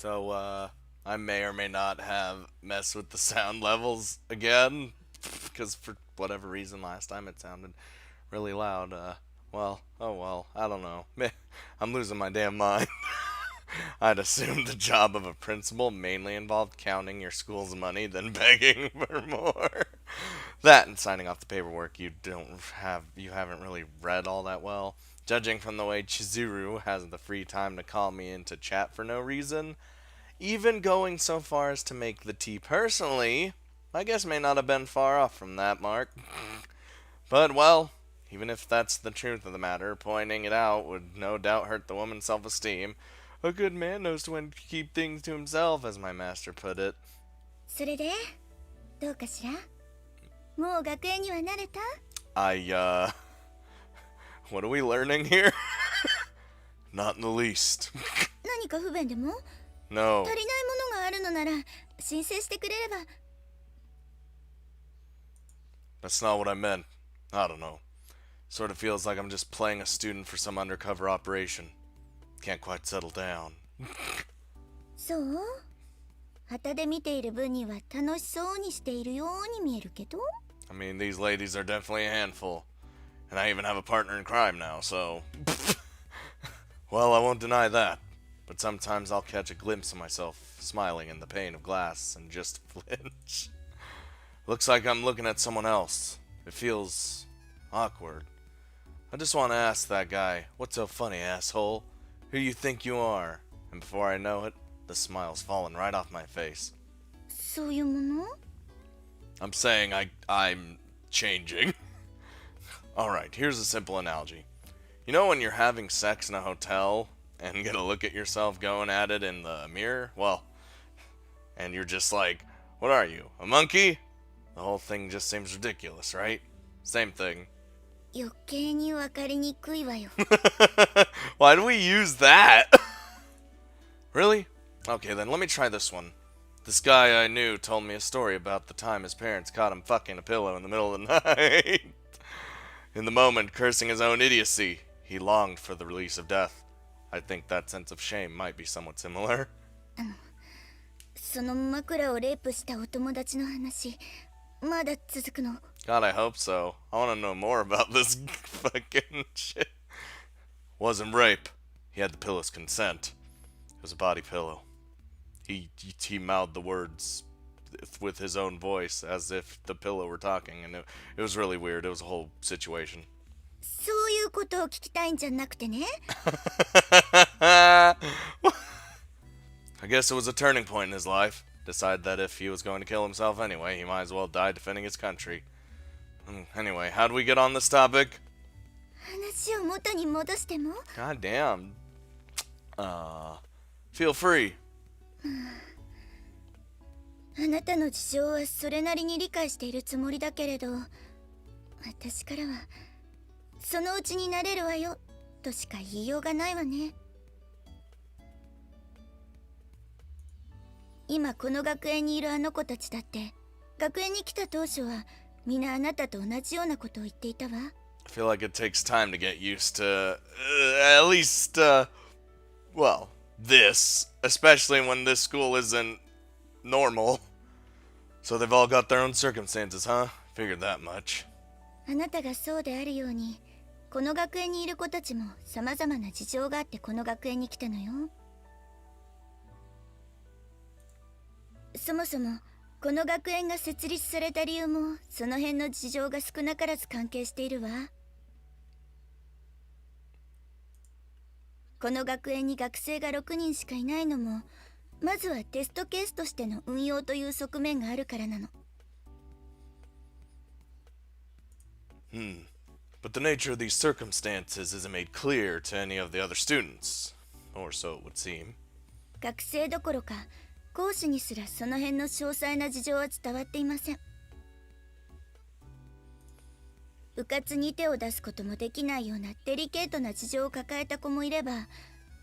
So, I may or may not have messed with the sound levels again, because for whatever reason last time it sounded really loud. Oh well, I don't know. Meh, I'm losing my damn mind. I'd assumed the job of a principal mainly involved counting your school's money, then begging for more. That and signing off the paperwork you haven't really read all that well. Judging from the way Chizuru has the free time to call me into chat for no reason, even going so far as to make the tea personally, I guess may not have been far off from that mark. But, well, even if that's the truth of the matter, pointing it out would no doubt hurt the woman's self-esteem. A good man knows when to keep things to himself, as my master put it. それでどうかしらもう学園には慣れた What are we learning here? Not in the least. 何か不便でも No. 足りないものがあるのなら申請してくれれば That's not what I meant. I don't know. Sort of feels like I'm just playing a student for some undercover operation. Can't quite settle down. そう旗で見ている分には楽しそうにしているように見えるけど I mean, these ladies are definitely a handful. And I even have a partner in crime now, so... Well, I won't deny that. But sometimes I'll catch a glimpse of myself smiling in the pane of glass and just flinch. Looks like I'm looking at someone else. It feels awkward. I just want to ask that guy, what's so funny, asshole? Who you think you are? And before I know it, the smile's fallen right off my face. そういうもの I'm saying I'm changing. Alright, here's a simple analogy. You know when you're having sex in a hotel and get a look at yourself going at it in the mirror? Well, and you're just like, what are you, a monkey? The whole thing just seems ridiculous, right? Same thing. 余計に分かりにくいわよ Why do we use that? Really? Okay, then let me try this one. This guy I knew told me a story about the time his parents caught him fucking a pillow in the middle of the night. In the moment, cursing his own idiocy, he longed for the release of death. I think that sense of shame might be somewhat similar. その枕をレイプしたお友達の話まだ続くの God, I hope so. I want to know more about this fucking shit. Wasn't rape. He had the pillow's consent. It was a body pillow. He mouthed the words with his own voice as if the pillow were talking, and it was really weird. It was a whole situation. そういうことを聞きたいんじゃなくてね I guess it was a turning point in his life. Decided that if he was going to kill himself anyway, he might as well die defending his country. Anyway, how do we get on this topic? 話を元に戻しても God damn. Feel free. あなたの事情はそれなりに理解しているつもりだけれど私からはそのうちになれるわよとしか言いようがないわね今この学園にいるあの子たちだって学園に来た当初はみんなあなたと同じようなことを言っていたわ I feel like it takes time to get used to, at least, well, this. Especially when this school isn't normal. So they've all got their own circumstances, huh? Figured that much. あなたがそうであるようにこの学園にいる子たちも様々な事情があってこの学園に来たのよそもそもこの学園が設立された理由もその辺の事情が少なからず関係しているわこの学園に学生が6人しかいないのもまずはテストケースとしての運用という側面があるからなの But the nature of these circumstances isn't made clear to any of the other students. Or so it would seem. 学生どころか講師にすらその辺の詳細な事情は伝わっていません部活に手を出すこともできないようなデリケートな事情を抱えた子もいれば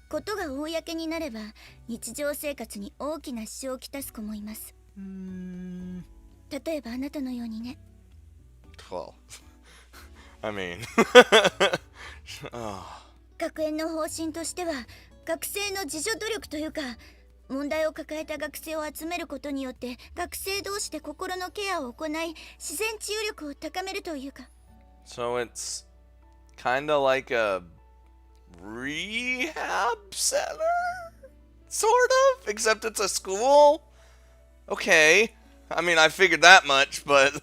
ことが公になれば日常生活に大きな支障をきたす子もいます例えばあなたのようにね Well, I mean... 学園の方針としては学生の自助努力というか問題を抱えた学生を集めることによって学生同士で心のケアを行い自然治癒力を高めるというか。 So it's kind of like a rehab center? Sort of? Except it's a school? Okay. I mean, I figured that much, but...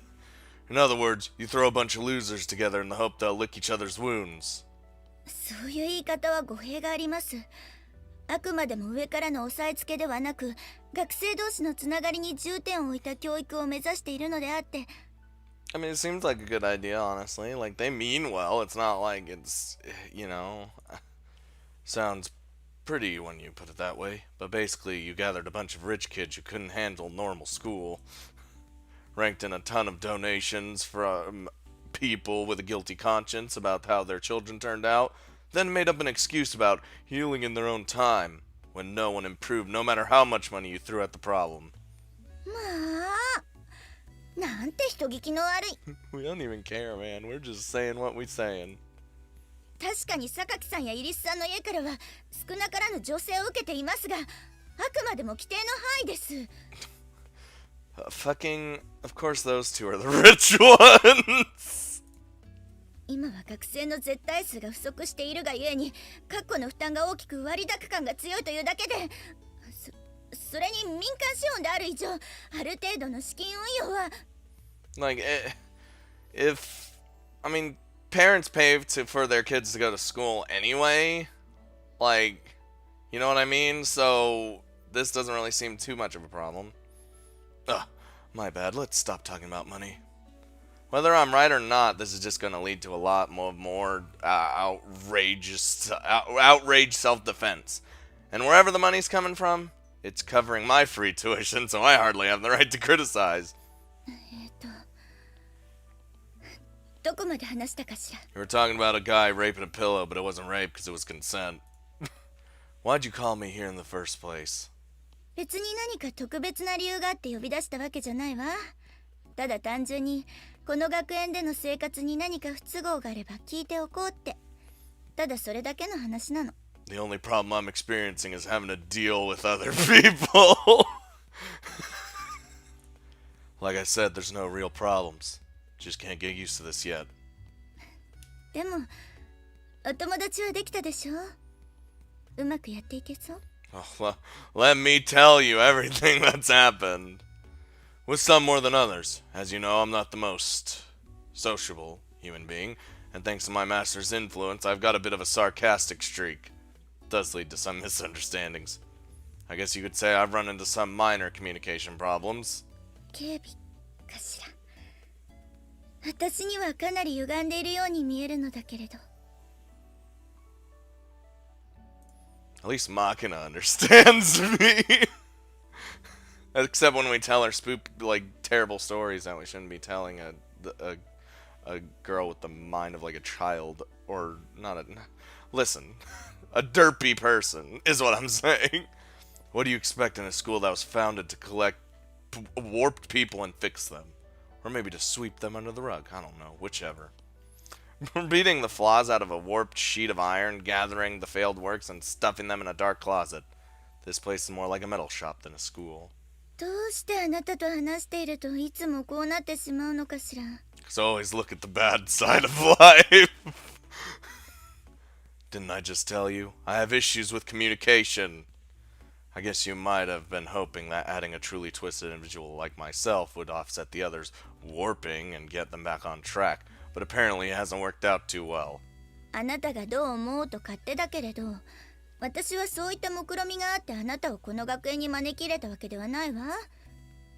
In other words, you throw a bunch of losers together in the hope they'll lick each other's wounds. そういう言い方は語弊があります。あくまでも上からの押さえつけではなく、学生同士のつながりに重点を置いた教育を目指しているのであって。 I mean, it seems like a good idea, honestly. Like, they mean well. It's not like it's, you know... Sounds pretty when you put it that way. But basically, you gathered a bunch of rich kids who couldn't handle normal school. Ranked in a ton of donations from people with a guilty conscience about how their children turned out. Then made up an excuse about healing in their own time. When no one improved, no matter how much money you threw at the problem. まあ、なんて人聞きの悪い。We don't even care, man. We're just saying what we're saying. 確かに榊さんやイリスさんの家からは少なからぬ助成を受けていますが、あくまでも規定の範囲です。Fucking, of course those two are the rich ones. 今は学生の絶対数が不足しているがゆえに、確固の負担が大きく割高感が強いというだけで、それに民間資本である以上、ある程度の資金運用は。Like, if, I mean, parents pay for their kids to go to school anyway. Like, you know what I mean? So, this doesn't really seem too much of a problem. Ugh, my bad. Let's stop talking about money. Whether I'm right or not, this is just going to lead to a lot more outraged self-defense. And wherever the money's coming from, it's covering my free tuition, so I hardly have the right to criticize. どこまで話したかしら。 You were talking about a guy raping a pillow, but it wasn't rape because it was consent. Why'd you call me here in the first place? 別に何か特別な理由があって呼び出したわけじゃないわ。ただ単純にこの学園での生活に何か不都合があれば聞いておこうって。ただそれだけの話なの。 The only problem I'm experiencing is having to deal with other people. Like I said, there's no real problems. Just can't get used to this yet. でもお友達はできたでしょ。うまくやっていけそう。 Oh, well, let me tell you everything that's happened. With some more than others. As you know, I'm not the most sociable human being, and thanks to my master's influence, I've got a bit of a sarcastic streak. It does lead to some misunderstandings. I guess you could say I've run into some minor communication problems. 警備かしら。私にはかなり歪んでいるように見えるのだけれど。 At least Machina understands me. Except when we tell her terrible stories that we shouldn't be telling a girl with the mind of like a child, or not a... Listen, a derpy person is what I'm saying. What do you expect in a school that was founded to collect warped people and fix them? Or maybe to sweep them under the rug, I don't know, whichever. Beating the flaws out of a warped sheet of iron, gathering the failed works, and stuffing them in a dark closet. This place is more like a metal shop than a school. どうしてあなたと話しているといつもこうなってしまうのかしら。 'Cause I always look at the bad side of life. Didn't I just tell you? I have issues with communication. I guess you might have been hoping that adding a truly twisted individual like myself would offset the others' warping and get them back on track. But apparently it hasn't worked out too well. あなたがどう思うと勝手だけれど、私はそういった目論みがあってあなたをこの学園に招き入れたわけではないわ。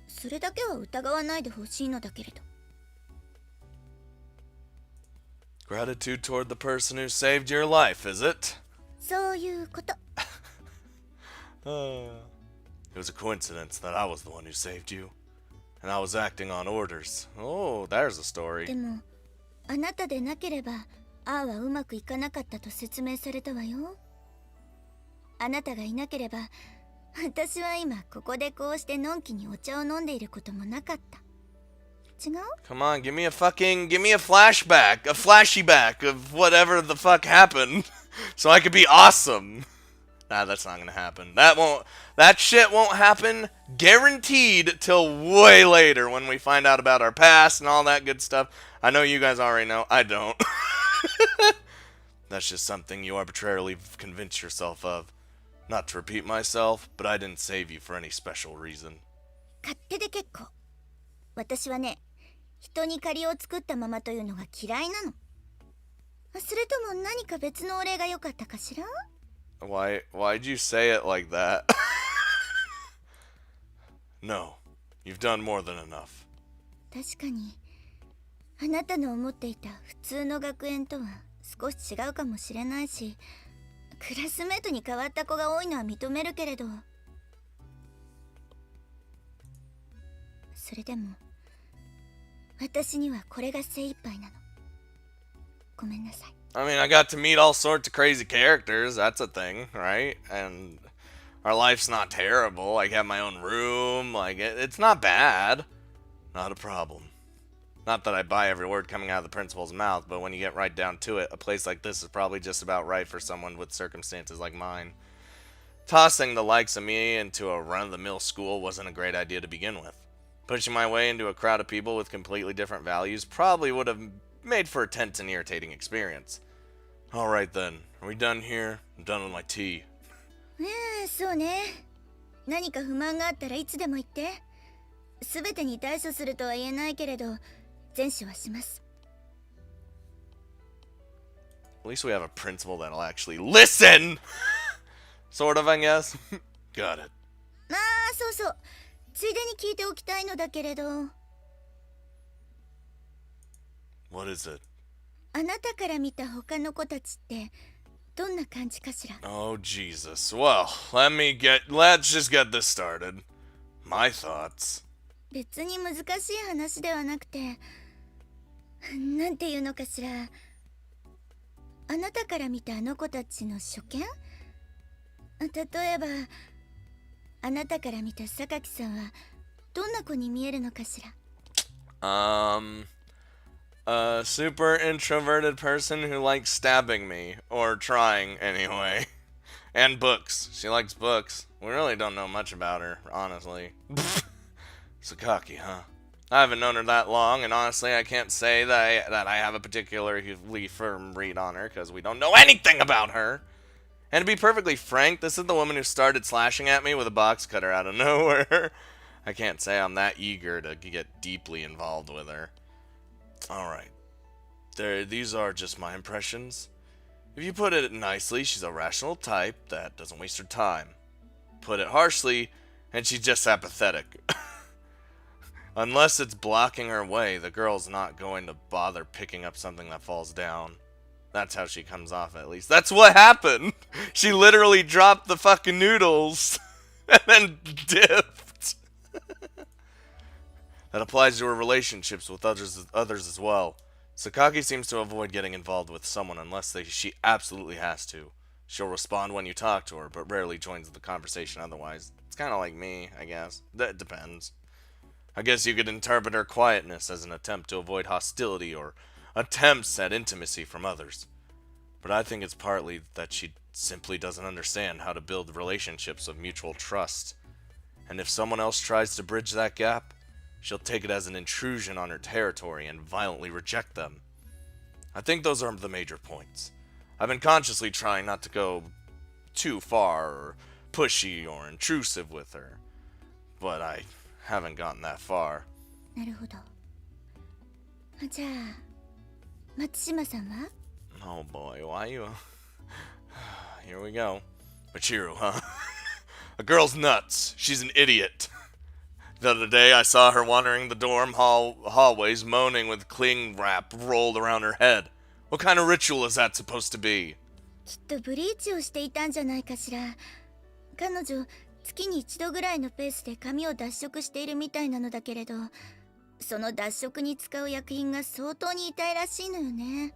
それだけは疑わないでほしいのだけれど。 Gratitude toward the person who saved your life, is it? そういうこと。It was a coincidence that I was the one who saved you. And I was acting on orders. Oh, there's a story. でも、あなたでなければ、ああはうまくいかなかったと説明されたわよ。あなたがいなければ、私は今ここでこうしてのんきにお茶を飲んでいることもなかった。違う？ Come on, give me a flashback, a flashy back of whatever the fuck happened, so I could be awesome. Nah, that's not gonna happen. That shit won't happen, guaranteed, till way later when we find out about our past and all that good stuff. I know you guys already know. I don't. That's just something you arbitrarily convince yourself of. Not to repeat myself, but I didn't save you for any special reason. 勝手で結構。私はね、人に借りを作ったままというのが嫌いなの。それとも何か別のお礼が良かったかしら？ Why'd you say it like that? No, you've done more than enough. 確かに、あなたの思っていた普通の学園とは少し違うかもしれないし、クラスメートに変わった子が多いのは認めるけれど、それでも私にはこれが精一杯なの。ごめんなさい。I mean, I got to meet all sorts of crazy characters. That's a thing, right? And our life's not terrible. Like, I have my own room. Like, it's not bad. Not a problem. Not that I buy every word coming out of the principal's mouth, but when you get right down to it, a place like this is probably just about right for someone with circumstances like mine. Tossing the likes of me into a run-of-the-mill school wasn't a great idea to begin with. Pushing my way into a crowd of people with completely different values probably would have made for a tense and irritating experience. Alright then, are we done here? I'm done with my tea. そうね。何か不満があったらいつでも言って。すべてに対処するとは言えないけれど、善処はします。At least we have a principal that'll actually listen! Sort of, I guess. Got it. そうそう。ついでに聞いておきたいのだけれど。What is it? あなたから見た他の子たちってどんな感じかしら？ Oh, Jesus. Well, let's just get this started. My thoughts. 別に難しい話ではなくて、なんていうのかしら。あなたから見たあの子たちの初見？例えば、あなたから見た榊さんはどんな子に見えるのかしら？ A super introverted person who likes stabbing me. Or trying, anyway. And books. She likes books. We really don't know much about her, honestly. Sakaki, huh? I haven't known her that long, and honestly, I can't say that I have a particularly firm read on her, because we don't know anything about her. And to be perfectly frank, this is the woman who started slashing at me with a box cutter out of nowhere. I can't say I'm that eager to get deeply involved with her. Alright. These are just my impressions. If you put it nicely, she's a rational type that doesn't waste her time. Put it harshly, and she's just apathetic. Unless it's blocking her way, the girl's not going to bother picking up something that falls down. That's how she comes off, at least. That's what happened! She literally dropped the fucking noodles and then dipped. That applies to her relationships with others as well. Sakaki seems to avoid getting involved with someone unless she absolutely has to. She'll respond when you talk to her, but rarely joins the conversation otherwise. It's kind of like me, I guess. That depends. I guess you could interpret her quietness as an attempt to avoid hostility or attempts at intimacy from others. But I think it's partly that she simply doesn't understand how to build relationships of mutual trust. And if someone else tries to bridge that gap, she'll take it as an intrusion on her territory and violently reject them. I think those are the major points. I've been consciously trying not to go too far or pushy or intrusive with her, but I haven't gotten that far. なるほど。じゃあ、松島さんは？ Oh boy, why you... Here we go. Michiru, huh? A girl's nuts. She's an idiot. The other day, I saw her wandering the dorm hallways, moaning with cling wrap rolled around her head. What kind of ritual is that supposed to be? きっとブリーチをしていたんじゃないかしら。彼女、月に一度ぐらいのペースで髪を脱色しているみたいなのだけれど、その脱色に使う薬品が相当に痛いらしいのよね。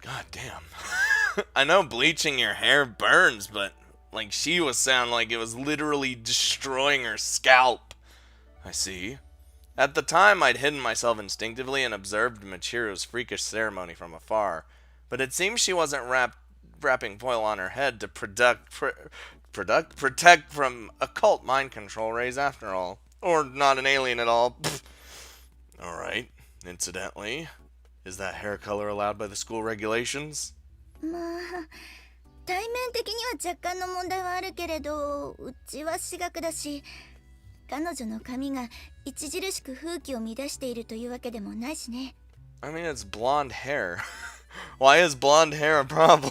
God damn. I know bleaching your hair burns, but like she was sounding like it was literally destroying her scalp. I see. At the time, I'd hidden myself instinctively and observed Michiru's freakish ceremony from afar. But it seems she wasn't wrapping foil on her head to protect from occult mind control rays after all. Or not an alien at all. Alright, incidentally, is that hair color allowed by the school regulations? まあ対面的には若干の問題はあるけれど、うちは私学だし、彼女の髪が著しく風紀を乱しているというわけでもないしね。I mean, it's blonde hair. Why is blonde hair a problem?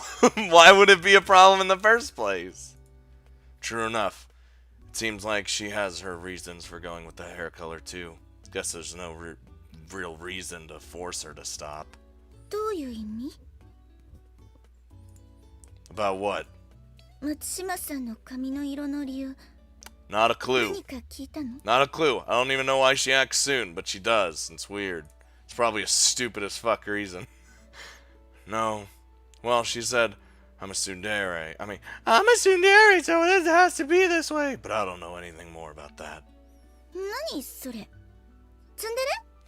Why would it be a problem in the first place? True enough. It seems like she has her reasons for going with the hair color too. Guess there's no real reason to force her to stop. どういう意味？ About what? 松島さんの髪の色の理由。 Not a clue. 何か聞いたの？ Not a clue. I don't even know why she acts soon, but she does. It's weird. It's probably a stupid as fuck reason. No. Well, she said, I'm a tsundere. I'm a tsundere, so it has to be this way. But I don't know anything more about that. 何それ？ツンデレ？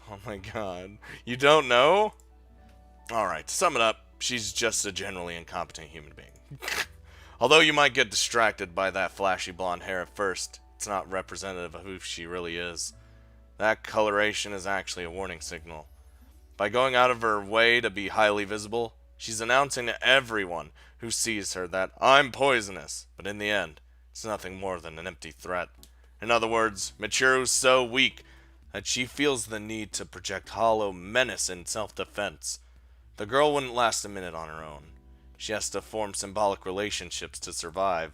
Oh my god. You don't know? Alright, to sum it up, she's just a generally incompetent human being. Although you might get distracted by that flashy blonde hair at first, it's not representative of who she really is. That coloration is actually a warning signal. By going out of her way to be highly visible, she's announcing to everyone who sees her that I'm poisonous, but in the end, it's nothing more than an empty threat. In other words, Michiru's so weak that she feels the need to project hollow menace in self-defense. The girl wouldn't last a minute on her own. She has to form symbolic relationships to survive.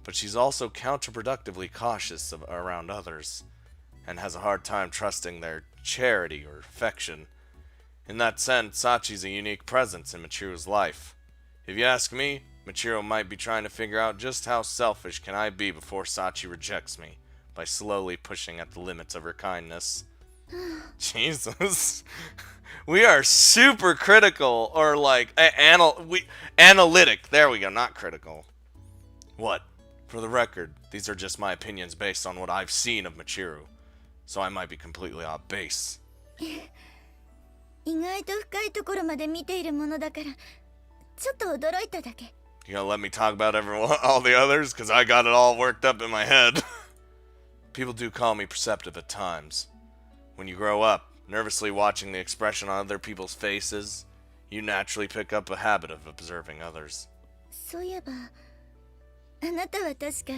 But she's also counterproductively cautious around others, and has a hard time trusting their charity or affection. In that sense, Sachi's a unique presence in Michiru's life. If you ask me, Michiru might be trying to figure out just how selfish can I be before Sachi rejects me, by slowly pushing at the limits of her kindness. Jesus. We are super critical, or like, analytic. There we go, not critical. What? For the record, these are just my opinions based on what I've seen of Michiru. So I might be completely off base. 意外と深いところまで見ているものだから、ちょっと驚いただけ。 You gonna let me talk about all the others? Because I got it all worked up in my head. People do call me perceptive at times. When you grow up, nervously watching the expression on other people's faces, you naturally pick up a habit of observing others. そういえば、あなたは確か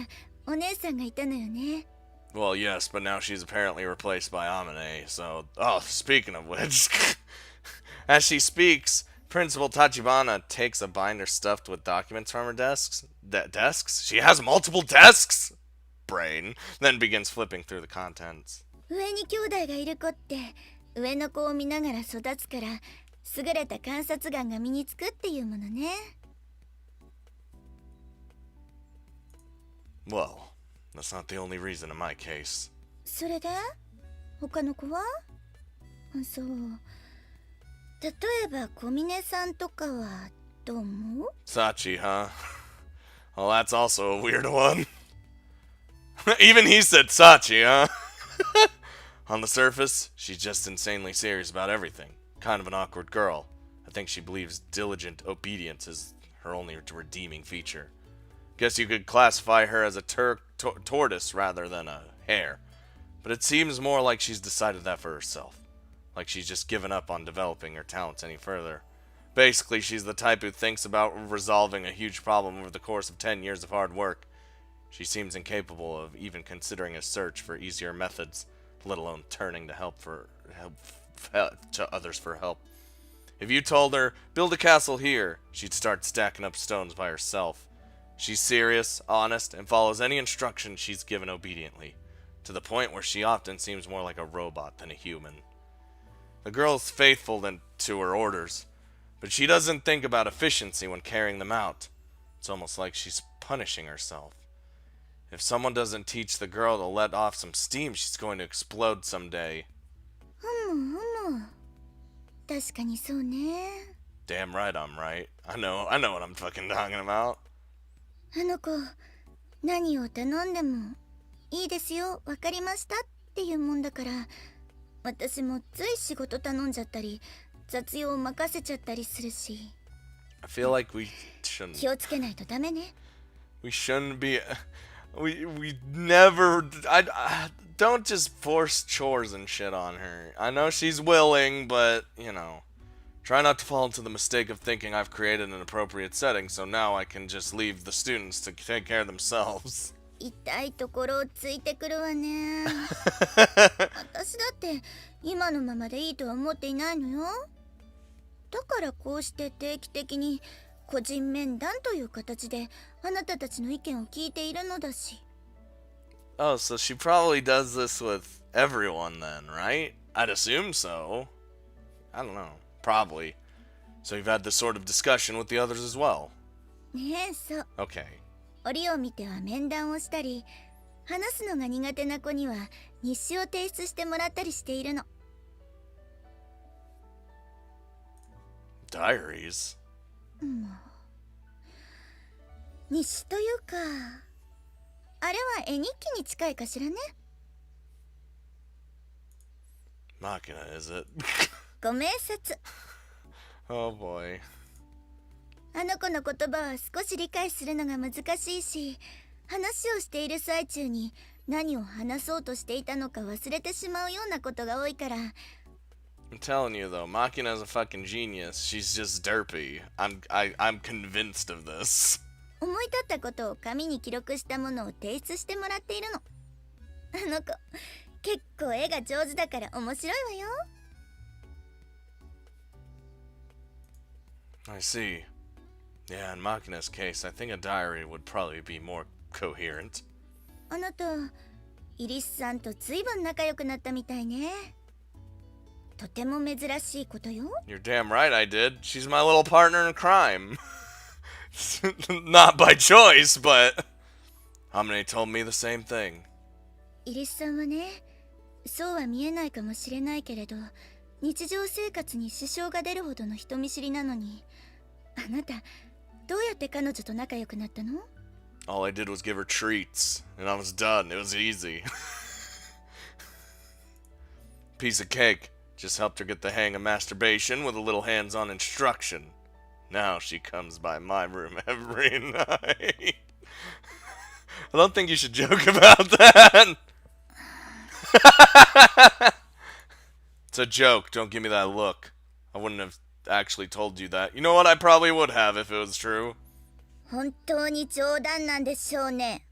お姉さんがいたのよね。 Well, yes, but now she's apparently replaced by Amane, so... Oh, speaking of which... As she speaks, Principal Tachibana takes a binder stuffed with documents from her desks. Desks? She has multiple desks? Brain. Then begins flipping through the contents. 上に兄弟がいる子って上の子を見ながら育つから優れた観察眼が身につくっていうものね。 Well, that's not the only reason in my case. それで他の子は？そう。例えば小峰さんとかはどう思う？ Sachi, huh? Well, that's also a weird one. Even he said Sachi, huh? On the surface, she's just insanely serious about everything. Kind of an awkward girl. I think she believes diligent obedience is her only redeeming feature. Guess you could classify her as a tortoise rather than a hare. But it seems more like she's decided that for herself. Like she's just given up on developing her talents any further. Basically, she's the type who thinks about resolving a huge problem over the course of 10 years of hard work. She seems incapable of even considering a search for easier methods, let alone turning to others for help. If you told her, build a castle here, she'd start stacking up stones by herself. She's serious, honest, and follows any instruction she's given obediently, to the point where she often seems more like a robot than a human. The girl's faithful to her orders, but she doesn't think about efficiency when carrying them out. It's almost like she's punishing herself. If someone doesn't teach the girl to let off some steam, she's going to explode someday. 確かにそうね。 Damn right I'm right. I know what I'm fucking talking about. あの子、何を頼んでもいいですよ、わかりましたっていうもんだから、私もつい仕事頼んじゃったり、雑用を任せちゃったりするし。I feel like we shouldn't. 気をつけないとダメね。 We shouldn't be. We never. Don't just force chores and shit on her. I know she's willing, but you know, try not to fall into the mistake of thinking I've created an appropriate setting, so now I can just leave the students to take care of themselves. 痛いところをついてくるわね。私だって今のままでいいとは思っていないのよ。だからこうして定期的に個人面談という形であなたたちの意見を聞いているのだし。 Oh, so she probably does this with everyone then, right? I'd assume so. I don't know. Probably. So you've had this sort of discussion with the others as well. ねえ、そう。 Okay. 折を見ては面談をしたり、話すのが苦手な子には日誌を提出してもらったりしているの。 Diaries? 日誌というか、あれは絵日記に近いかしらね。 Machina, is it? ご明察。 Oh boy. あの子の言葉は少し理解するのが難しいし、話をしている最中に何を話そうとしていたのか忘れてしまうようなことが多いから。 I'm telling you though, Machina's a fucking genius. She's just derpy. I'm convinced of this. 思い立ったことを紙に記録したものを提出してもらっているの。あの子、結構絵が上手だから面白いわよ。 I see. Yeah, in Machina's case, I think a diary would probably be more coherent. あなた、イリスさんとずいぶん仲良くなったみたいね。とても珍しいことよ。 You're damn right I did. She's my little partner in crime. Not by choice, but Hamne told me the same thing. イリスさんはね、そうは見えないかもしれないけれど、日常生活に支障が出るほどの人見知りなのに、あなた、どうやって彼女と仲良くなったの？ All I did was give her treats, and I was done. It was easy. Piece of cake. Just helped her get the hang of masturbation with a little hands-on instruction. Now she comes by my room every night. I don't think you should joke about that. It's a joke. Don't give me that look. I wouldn't have actually told you that. You know what? I probably would have if it was true. 本当に冗談なんでしょうね。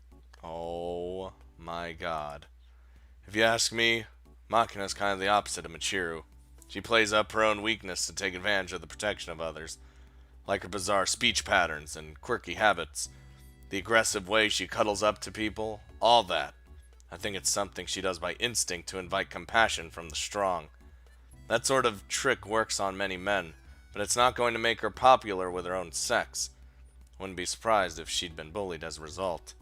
Oh my god. If you ask me, Machina's kind of the opposite of Michiru. She plays up her own weakness to take advantage of the protection of others. Like her bizarre speech patterns and quirky habits. The aggressive way she cuddles up to people. All that. I think it's something she does by instinct to invite compassion from the strong. That sort of trick works on many men, but it's not going to make her popular with her own sex. Wouldn't be surprised if she'd been bullied as a result.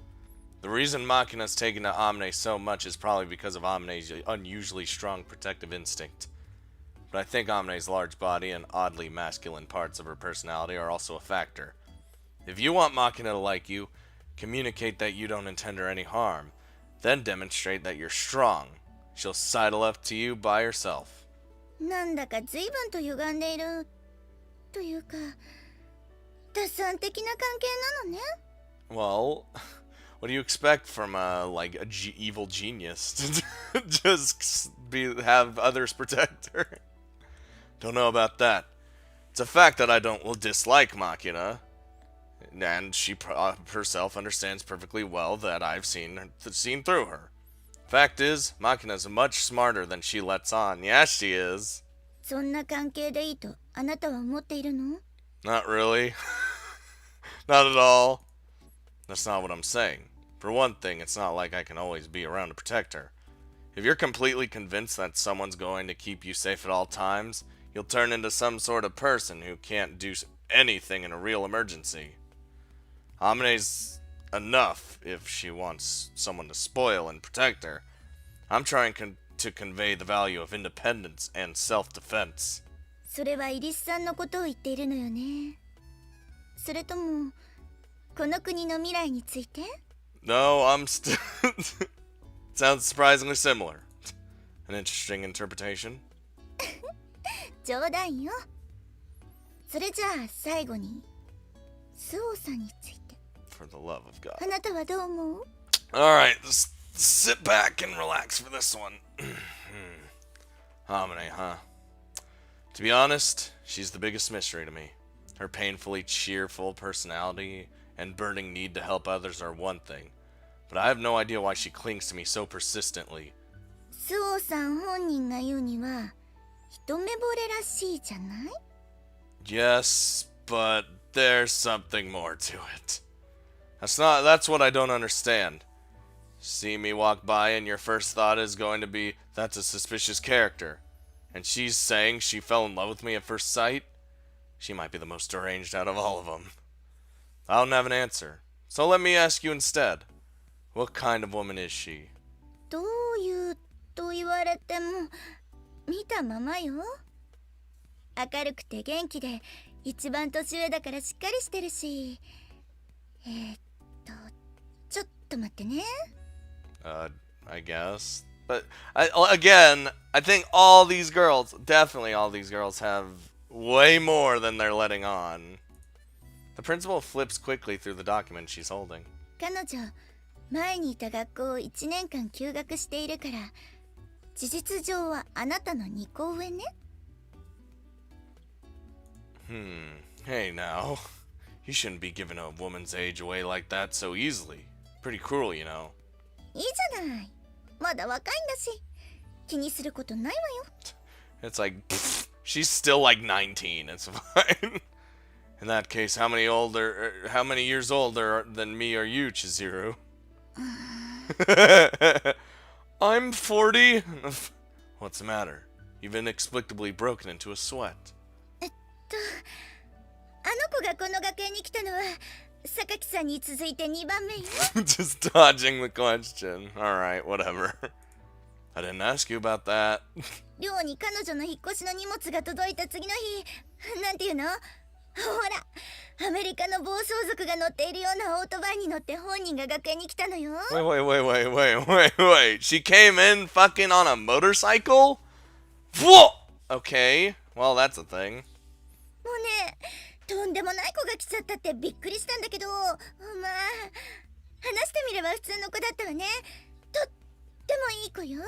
The reason Machina's taken to Amne so much is probably because of Amne's unusually strong protective instinct. But I think Amne's large body and oddly masculine parts of her personality are also a factor. If you want Machina to like you, communicate that you don't intend her any harm, then demonstrate that you're strong. She'll sidle up to you by herself. なんだか随分と歪んでいるというか、打算的な関係なのね。 Well, what do you expect from evil genius to just have others protect her? Don't know about that. It's a fact that I don't dislike Machina, and she herself understands perfectly well that I've seen through her. Fact is, Machina's much smarter than she lets on. Yeah, she is. そんな関係でいいとあなたは思っているの？ Not really. Not at all. That's not what I'm saying. For one thing, it's not like I can always be around to protect her. If you're completely convinced that someone's going to keep you safe at all times, you'll turn into some sort of person who can't do anything in a real emergency. Amine's enough if she wants someone to spoil and protect her. I'm trying to convey the value of independence and self-defense. それはイリスさんのことを言っているのよね。それともこの国の未来について？ No, I'm still... Sounds surprisingly similar. An interesting interpretation. 冗談よ。それじゃあ最後にスオさんについて For the love of God. あなたはどう思う？ Alright, let's sit back and relax for this one. Hamine, huh? To be honest, she's the biggest mystery to me. Her painfully cheerful personality and burning need to help others are one thing, but I have no idea why she clings to me so persistently. スオさん本人が言うには一目惚れらしいじゃない？ Yes, but there's something more to it. That's what I don't understand. See me walk by and your first thought is going to be, that's a suspicious character. And she's saying she fell in love with me at first sight? She might be the most deranged out of all of them. I don't have an answer. So let me ask you instead. What kind of woman is she? どういうと言われても見たままよ。明るくて元気で一番年上だからしっかりしてるし。ちょっと待ってね。I guess. But again, I think all these girls, definitely all these girls, have way more than they're letting on. The principal flips quickly through the document she's holding. 彼女、前にいた学校を1年間休学しているから、事実上はあなたの2個上ね。Hey now. You shouldn't be giving a woman's age away like that so easily. Pretty cruel, you know. いいじゃない。まだ若いんだし、気にすることないわよ。It's like, pfft, she's still like 19. It's fine. In that case, how many years older than me are you, Chizuru? I'm 40. What's the matter? You've inexplicably broken into a sweat. あの子がこの学園に来たのは榊さんに続いて2番目よ。Just dodging the question. Alright, whatever. I didn't ask you about that. 寮に彼女の引っ越しの荷物が届いた次の日、なんていうの？ほら、アメリカの暴走族が乗っているようなオートバイに乗って本人が学園に来たのよ。Wait. She came in fucking on a motorcycle? Whoa! Okay, well, that's a thing. もうね、とんでもない子が来ちゃったってびっくりしたんだけど、まあ、話してみれば普通の子だったわね。とってもいい子よ。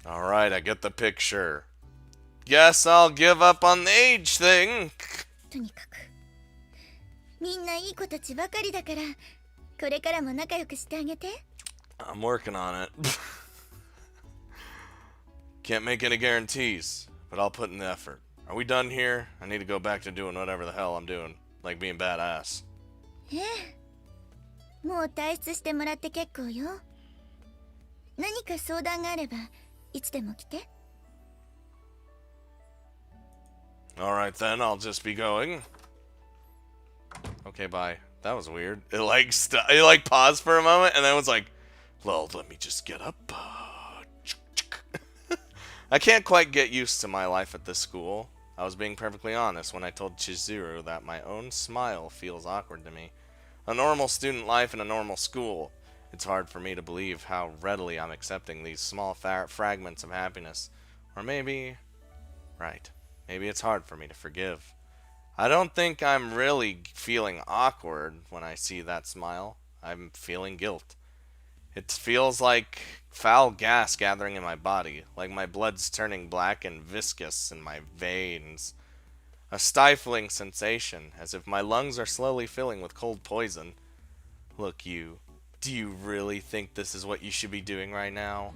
Alright, I get the picture. Guess I'll give up on the age thing. とにかく、みんないい子たちばかりだから、これからも仲良くしてあげて。I'm working on it. Can't make any guarantees, but I'll put in the effort. Are we done here? I need to go back to doing whatever the hell I'm doing, like being badass. ええ、もう退出してもらって結構よ。何か相談があればいつでも来て。Alright then, I'll just be going. Okay, bye. That was weird. It like paused for a moment and then was like, well, let me just get up. I can't quite get used to my life at this school. I was being perfectly honest when I told Chizuru that my own smile feels awkward to me. A normal student life in a normal school. It's hard for me to believe how readily I'm accepting these small fragments of happiness. Or maybe... Right. Maybe it's hard for me to forgive. I don't think I'm really feeling awkward when I see that smile. I'm feeling guilt. It feels like foul gas gathering in my body, like my blood's turning black and viscous in my veins. A stifling sensation, as if my lungs are slowly filling with cold poison. Look, you, do you really think this is what you should be doing right now?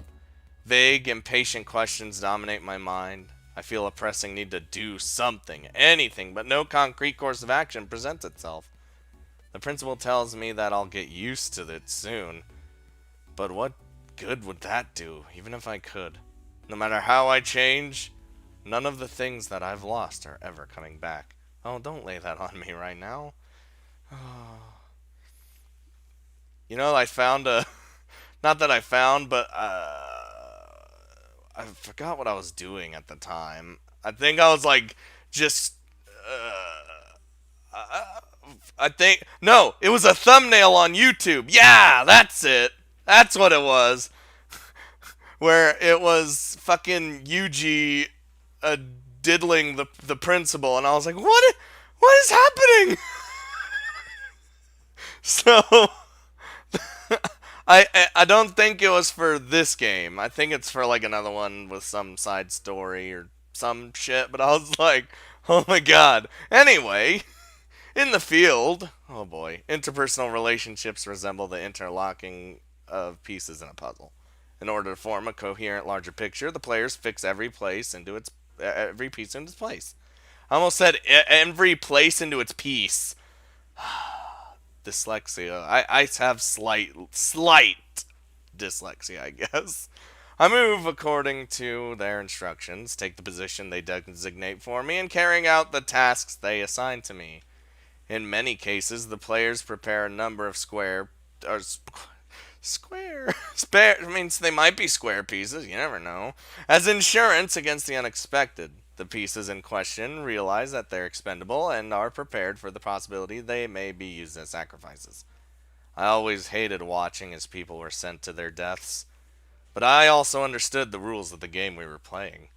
Vague, impatient questions dominate my mind. I feel a pressing need to do something, anything, but no concrete course of action presents itself. The principal tells me that I'll get used to it soon. But what good would that do, even if I could? No matter how I change, none of the things that I've lost are ever coming back. Oh, don't lay that on me right now. You know, I found a... Not that I found, but I forgot what I was doing at the time. I think I was like, just... I think... No, it was a thumbnail on YouTube. Yeah, that's it. That's what it was. Where it was fucking Yuji diddling the principal, and I was like, what is happening? So I don't think it was for this game. I think it's for like another one with some side story or some shit. But I was like, oh my god. Anyway, in the field, oh boy, interpersonal relationships resemble the interlocking of pieces in a puzzle. In order to form a coherent larger picture, the players fix every piece into its place. I almost said every place into its piece. Dyslexia. I have slight dyslexia, I guess. I move according to their instructions, take the position they designate for me, and carrying out the tasks they assign to me. In many cases, the players prepare a number of spare means they might be square pieces, you never know, as insurance against the unexpected. The pieces in question realize that they're expendable and are prepared for the possibility they may be used as sacrifices. I always hated watching as people were sent to their deaths, but I also understood the rules of the game we were playing.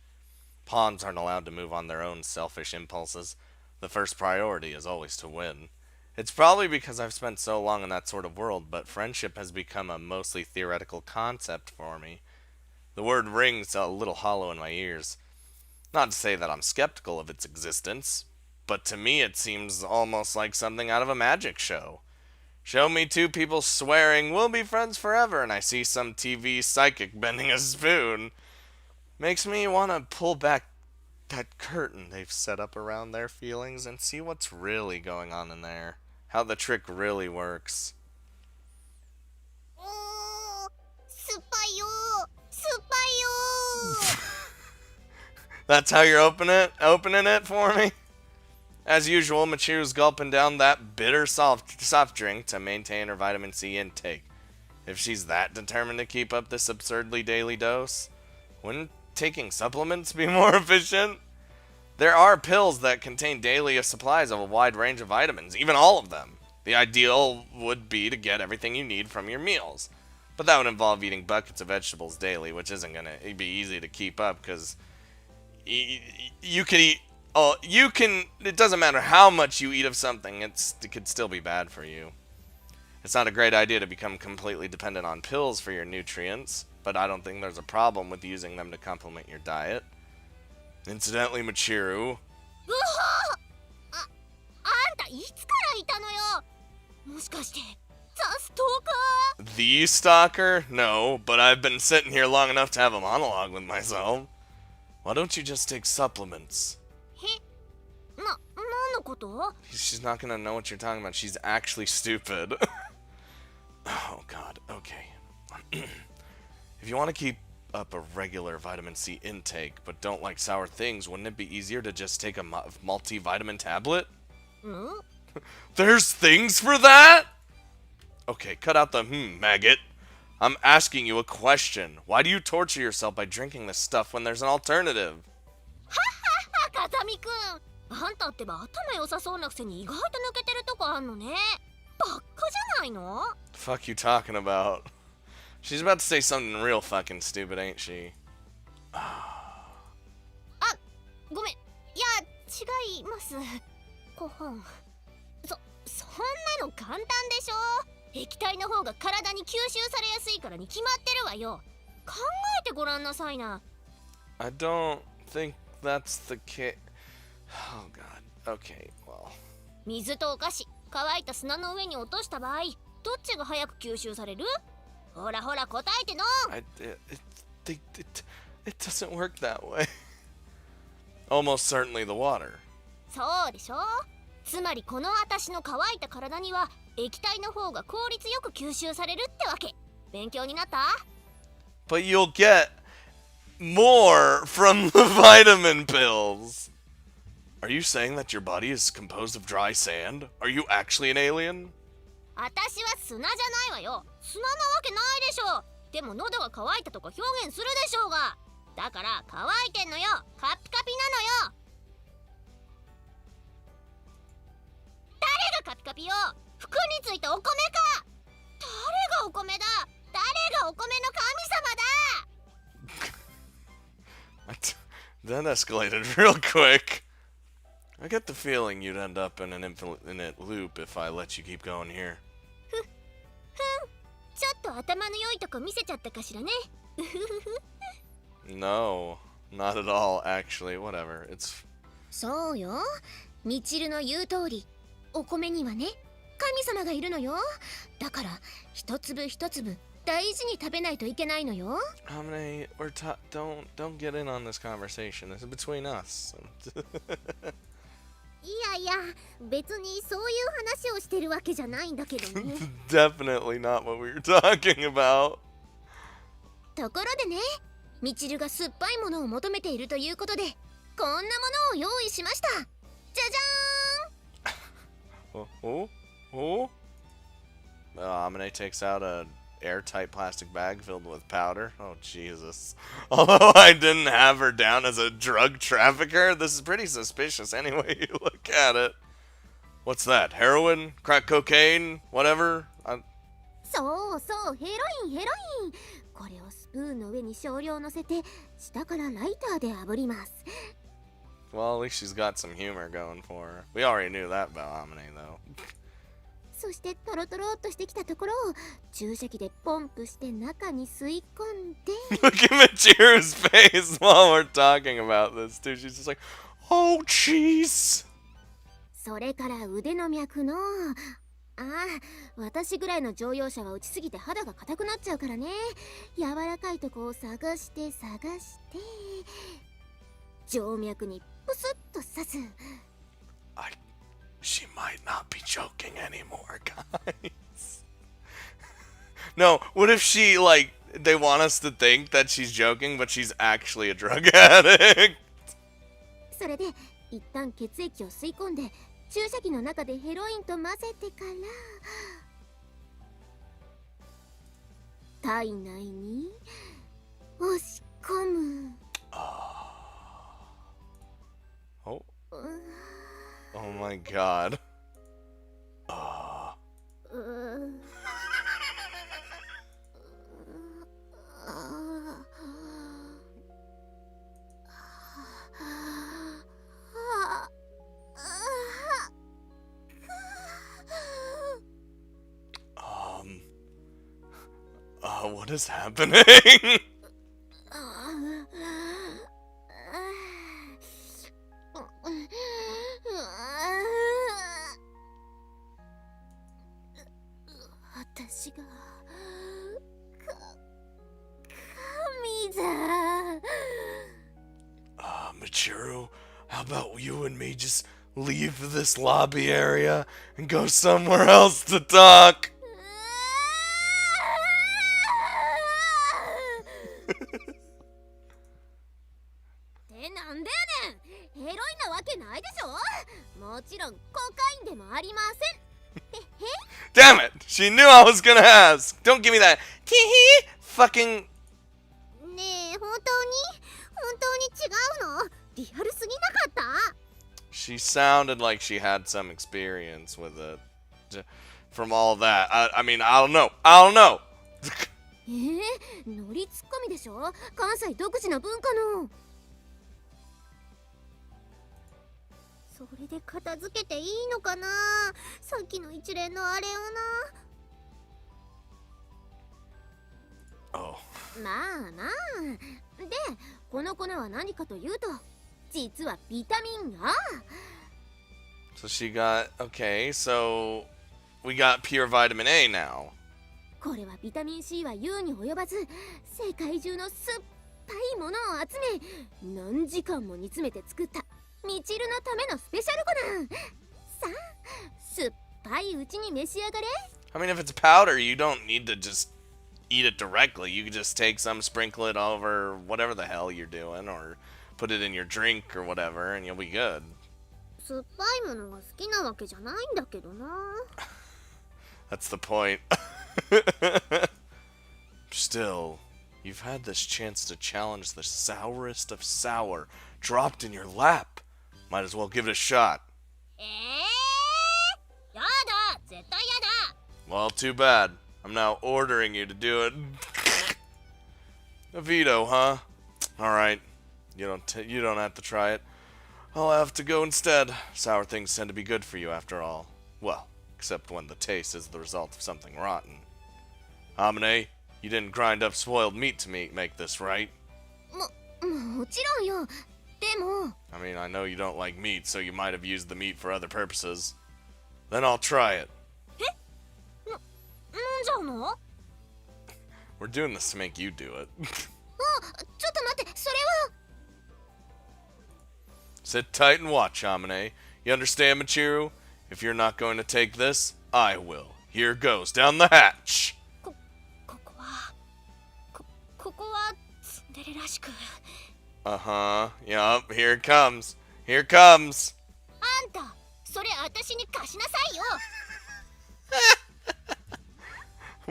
Pawns aren't allowed to move on their own selfish impulses. The first priority is always to win. It's probably because I've spent so long in that sort of world, but friendship has become a mostly theoretical concept for me. The word rings a little hollow in my ears. Not to say that I'm skeptical of its existence, but to me it seems almost like something out of a magic show. Show me two people swearing, we'll be friends forever, and I see some TV psychic bending a spoon. Makes me want to pull back that curtain they've set up around their feelings and see what's really going on in there. How the trick really works. That's how you're opening it for me? As usual, Michiru's gulping down that bitter soft drink to maintain her vitamin C intake. If she's that determined to keep up this absurdly daily dose, wouldn't taking supplements be more efficient? There are pills that contain daily supplies of a wide range of vitamins, even all of them. The ideal would be to get everything you need from your meals. But that would involve eating buckets of vegetables daily, which isn't going to be easy to keep up because you can eat. Oh, it doesn't matter how much you eat of something, it could still be bad for you. It's not a great idea to become completely dependent on pills for your nutrients, but I don't think there's a problem with using them to complement your diet. Incidentally, Michiru. The stalker? No, but I've been sitting here long enough to have a monologue with myself. Why don't you just take supplements? She's not gonna know what you're talking about. She's actually stupid. Oh god, okay. If you want to keep up a regular vitamin C intake, but don't like sour things, wouldn't it be easier to just take a multivitamin tablet? There's things for that? Okay, cut out the maggot. I'm asking you a question. Why do you torture yourself by drinking this stuff when there's an alternative? Fuck you talking about? She's about to say something real fucking stupid, ain't she? I don't think that's the case. Oh god. Okay, well. It doesn't work that way. Almost certainly the water. But you'll get more from the vitamin pills. Are you saying that your body is composed of dry sand? Are you actually an alien? That escalated real quick. I get the feeling you'd end up in an infinite loop if I let you keep going here. ちょっと頭の良いとこ見せちゃったかしらね。 No, not at all, actually. Whatever. It's... そうよ。みちるの言う通り、お米にはね、神様がいるのよ。だから一粒一粒大事に食べないといけないのよ。Amine, don't get in on this conversation. This is between us. いやいや、別にそういう話をしてるわけじゃないんだけどね。Definitely not what we were talking about. ところでね、みちるが酸っぱいものを求めているということで、こんなものを用意しました。じゃじゃーん。Oh. Amine takes out a airtight plastic bag filled with powder. Oh, Jesus. Although I didn't have her down as a drug trafficker, this is pretty suspicious anyway you look at it. What's that? Heroin? Crack cocaine? Whatever? そうそう、ヘロイン。これをスプーンの上に少量乗せて、下からライターで炙ります。 Well, at least she's got some humor going for her. We already knew that about Amine, though. そしてトロトロっとしてきたところを注射器でポンプして中に吸い込んで Look at Machiru's face while we're talking about this, too. She's just like, oh, jeez. それから腕の脈の私ぐらいの乗用車は打ちすぎて肌が硬くなっちゃうからね。柔らかいとこを探して静脈にプスッと刺す。 She might not be joking anymore, guys. No, what if she, like, they want us to think that she's joking, but she's actually a drug addict? それで一旦血液を吸い込んで注射器の中でヘロインと混ぜてから体内に押し込む。 Oh. Oh my god. What is happening? 私が神だ。 Michiru, how about you and me just leave this lobby area and go somewhere else to talk? ってなんだよねん。ヘロインなわけないでしょ。もちろんコカインでもありません。 Damn it! She knew I was gonna ask! Don't give me that tee fucking... ねえ、本当に違うの？リアルすぎなかった？ She sounded like she had some experience with it. From all that. I mean, I don't know. ノリツッコミでしょ？関西独自の文化の。それで片付けていいのかな？さっきの一連のあれをな。Oh. まあ。で、この粉は何かというと、実はビタミン A。 So she got... Okay, so... We got pure vitamin A now. これはビタミン C は言うに及ばず、世界中の酸っぱいものを集め、何時間も煮詰めて作ったみちるのためのスペシャル粉。さあ、酸っぱいうちに召し上がれ。 I mean, if it's powder, you don't need to just eat it directly. You could just take some, sprinkle it over whatever the hell you're doing, or put it in your drink or whatever, and you'll be good. 酸っぱいものが好きなわけじゃないんだけどな。 That's the point. Still, you've had this chance to challenge the sourest of sour dropped in your lap. Might as well give it a shot. やだ、絶対やだ。 Well, too bad. I'm now ordering you to do it. A veto, huh? Alright. You don't have to try it. I'll have to go instead. Sour things tend to be good for you after all. Well, except when the taste is the result of something rotten. Amine, you didn't grind up spoiled meat to make this, right? もちろんよ。でも I mean, I know you don't like meat, so you might have used the meat for other purposes. Then I'll try it. んじゃの We're doing this to make you do it. ちょっと待って、それは Sit tight and watch, Amine. You understand, Michiru? If you're not going to take this, I will. Here goes, down the hatch! ここはツンデレらしく Uh-huh. Yup, here it comes. Here it comes! あんた、それ私に貸しなさいよ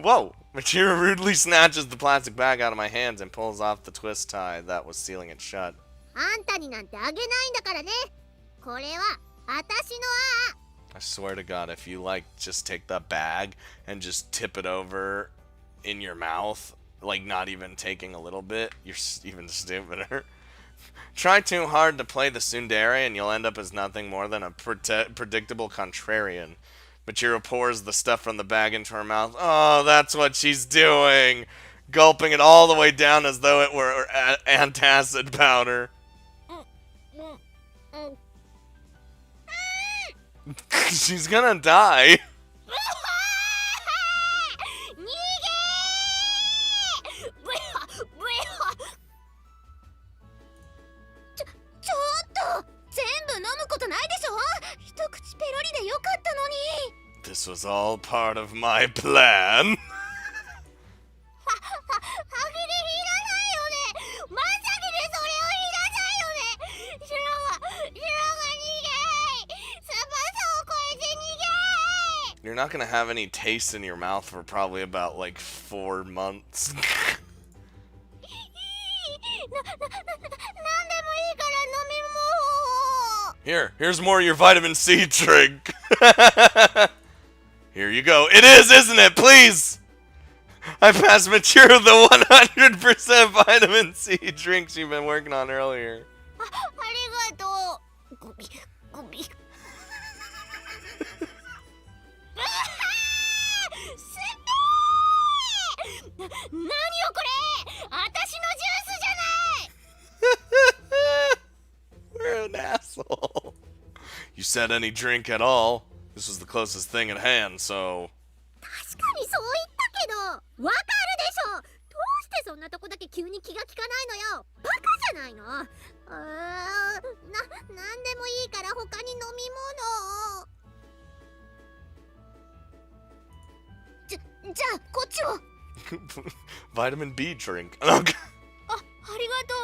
Whoa! Michiru rudely snatches the plastic bag out of my hands and pulls off the twist tie that was sealing it shut. あんたになんてあげないんだからねこれは私の I swear to God, if you, like, just take the bag and just tip it over in your mouth, like, not even taking a little bit, you're even stupider. Try too hard to play the tsundere and you'll end up as nothing more than a predictable contrarian. Michiru pours the stuff from the bag into her mouth. Oh, that's what she's doing! Gulping it all the way down as though it were antacid powder. She's gonna die. ちょっと全部飲むことないでしょ一口ペロリでよかったのに This was all part of my plan. ハゲでいらないよねまさきでそれをいらないよね白が逃げサバサを越えて逃げ You're not gonna have any taste in your mouth for probably about like 4 months. なんでもいいから飲み物 Here's more of your vitamin C drink. Here you go. It is, isn't it? Please. I passed Michiru the 100% vitamin C drinks you've been working on earlier. ありがとうグビグビすっぺー何よこれ私のジュースじゃない We're an asshole. You said any drink at all. This was the closest thing at hand, so... 確かにそう言ったけどわかるでしょどうしてそんなとこだけ急に気が利かないのよバカじゃないのなんでもいいから他に飲み物じゃあこっちを Vitamin B drink. ありがと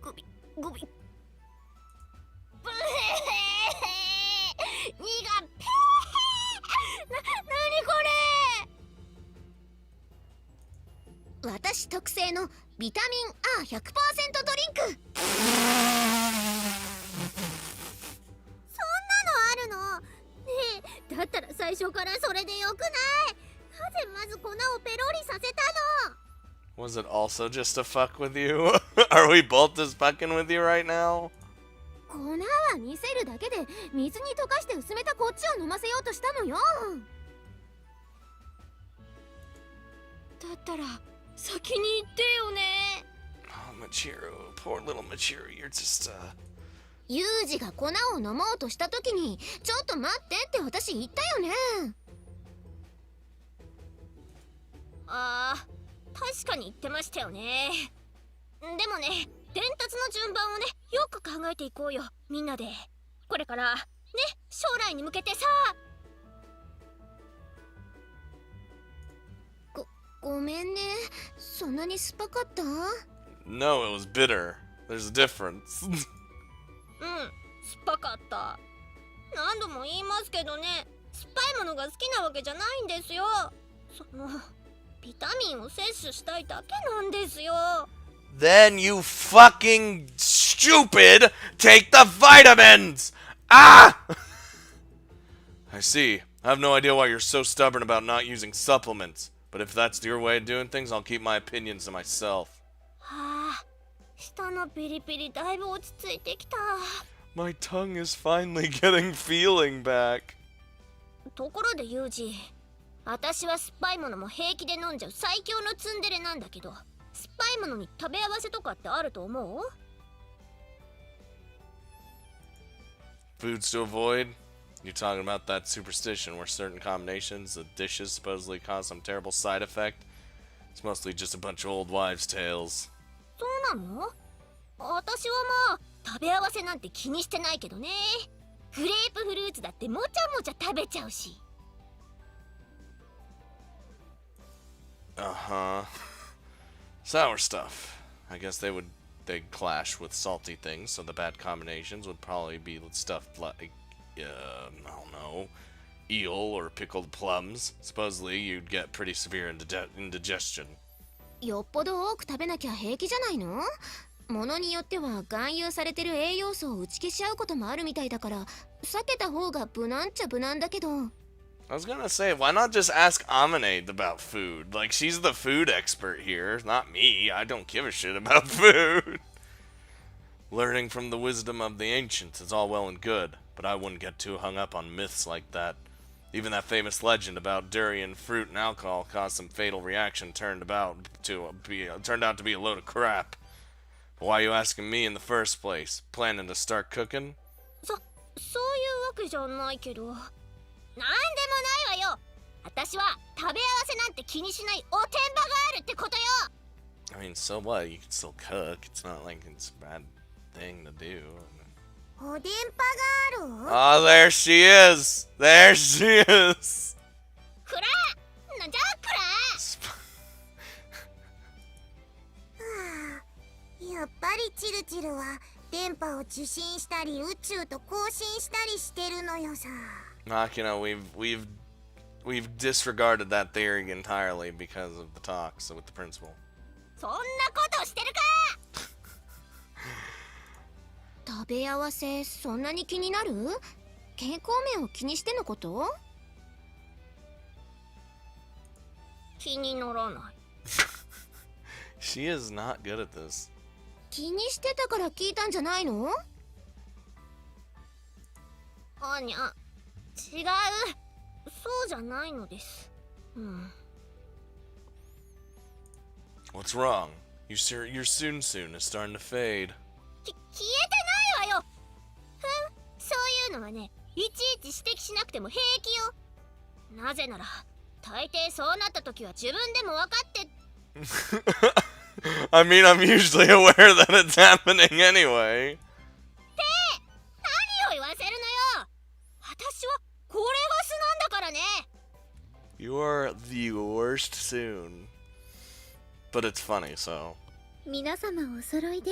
うグビグビブヘヘ苦っぺー何これ私特製のビタミン A100% ドリンクそんなのあるのねえだったら最初からそれでよくないなぜまず粉をペロリさせたの Was it also just to fuck with you? Are we both just fucking with you right now? 粉は見せるだけで水に溶かして薄めたこっちを飲ませようとしたのよだったら先に言ってよね Oh, Michiru. Poor little Michiru. You're just, ユージが粉を飲もうとした時にちょっと待ってって私言ったよね確かに言ってましたよねでもね伝達の順番をねよく考えていこうよみんなでこれからね将来に向けてさごめんねそんなに酸っぱかった No, it was bitter. There's a difference. 酸っぱかった何度も言いますけどね酸っぱいものが好きなわけじゃないんですよそのビタミンを摂取したいだけなんですよ Then you fucking stupid take the vitamins! Ah! I see. I have no idea why you're so stubborn about not using supplements. But if that's your way of doing things, I'll keep my opinions to myself. はあ舌のピリピリだいぶ落ち着いてきた。 My tongue is finally getting feeling back. ところでユージ、私は酸っぱいものも平気で飲んじゃう最強のツンデレなんだけど、酸っぱいものに食べ合わせとかってあると思う？ Foods to avoid? You're talking about that superstition where certain combinations of dishes supposedly cause some terrible side effect? It's mostly just a bunch of old wives' tales. そうなの？私はまあ食べ合わせなんて気にしてないけどね。グレープフルーツだってもちゃもちゃ食べちゃうし。Uh-huh. Sour stuff. I guess they'd clash with salty things, so the bad combinations would probably be stuff like, I don't know, eel or pickled plums. Supposedly, you'd get pretty severe indigestion. よっぽど多く食べなきゃ平気じゃないの？ものによっては含有されてる栄養素を打ち消し合うこともあるみたいだから、避けた方が無難っちゃ無難だけど。I was gonna say, why not just ask Amanade about food? Like, she's the food expert here, not me. I don't give a shit about food. Learning from the wisdom of the ancients is all well and good, but I wouldn't get too hung up on myths like that. Even that famous legend about durian fruit and alcohol caused some fatal reaction turned out to be a load of crap. But why are you asking me in the first place? Planning to start cooking? そういうわけじゃないけど。なんでもないわよ。私は食べ合わせなんて気にしないおてんばがあるってことよ。 I mean, so what? You can still cook. It's not like it's a bad thing to do. おでんぱがある？ Oh, there she is! There she is! くら！なんじゃくら！やっぱりチルチルは電波を受信したり宇宙と交信したりしてるのよさ。Makina, we've disregarded that theory entirely because of the talks with the principal. そんなことしてるか！食べ合わせそんなに気になる？健康面を気にしてのこと？気にならない。She is not good at this. 気にしてたから聞いたんじゃないの？あにゃ、違う。そうじゃないのです。What's wrong? Your soon is starting to fade. 消えてないわよ。そういうのはね、いちいち指摘しなくても平気よ。なぜなら、大抵そうなった時は自分でも分かって。I mean, I'm usually aware that it's happening anyway. 何を言わせるのよ。私はこれが素なんだからね。You are the worst soon. But it's funny, so. 皆様お揃いで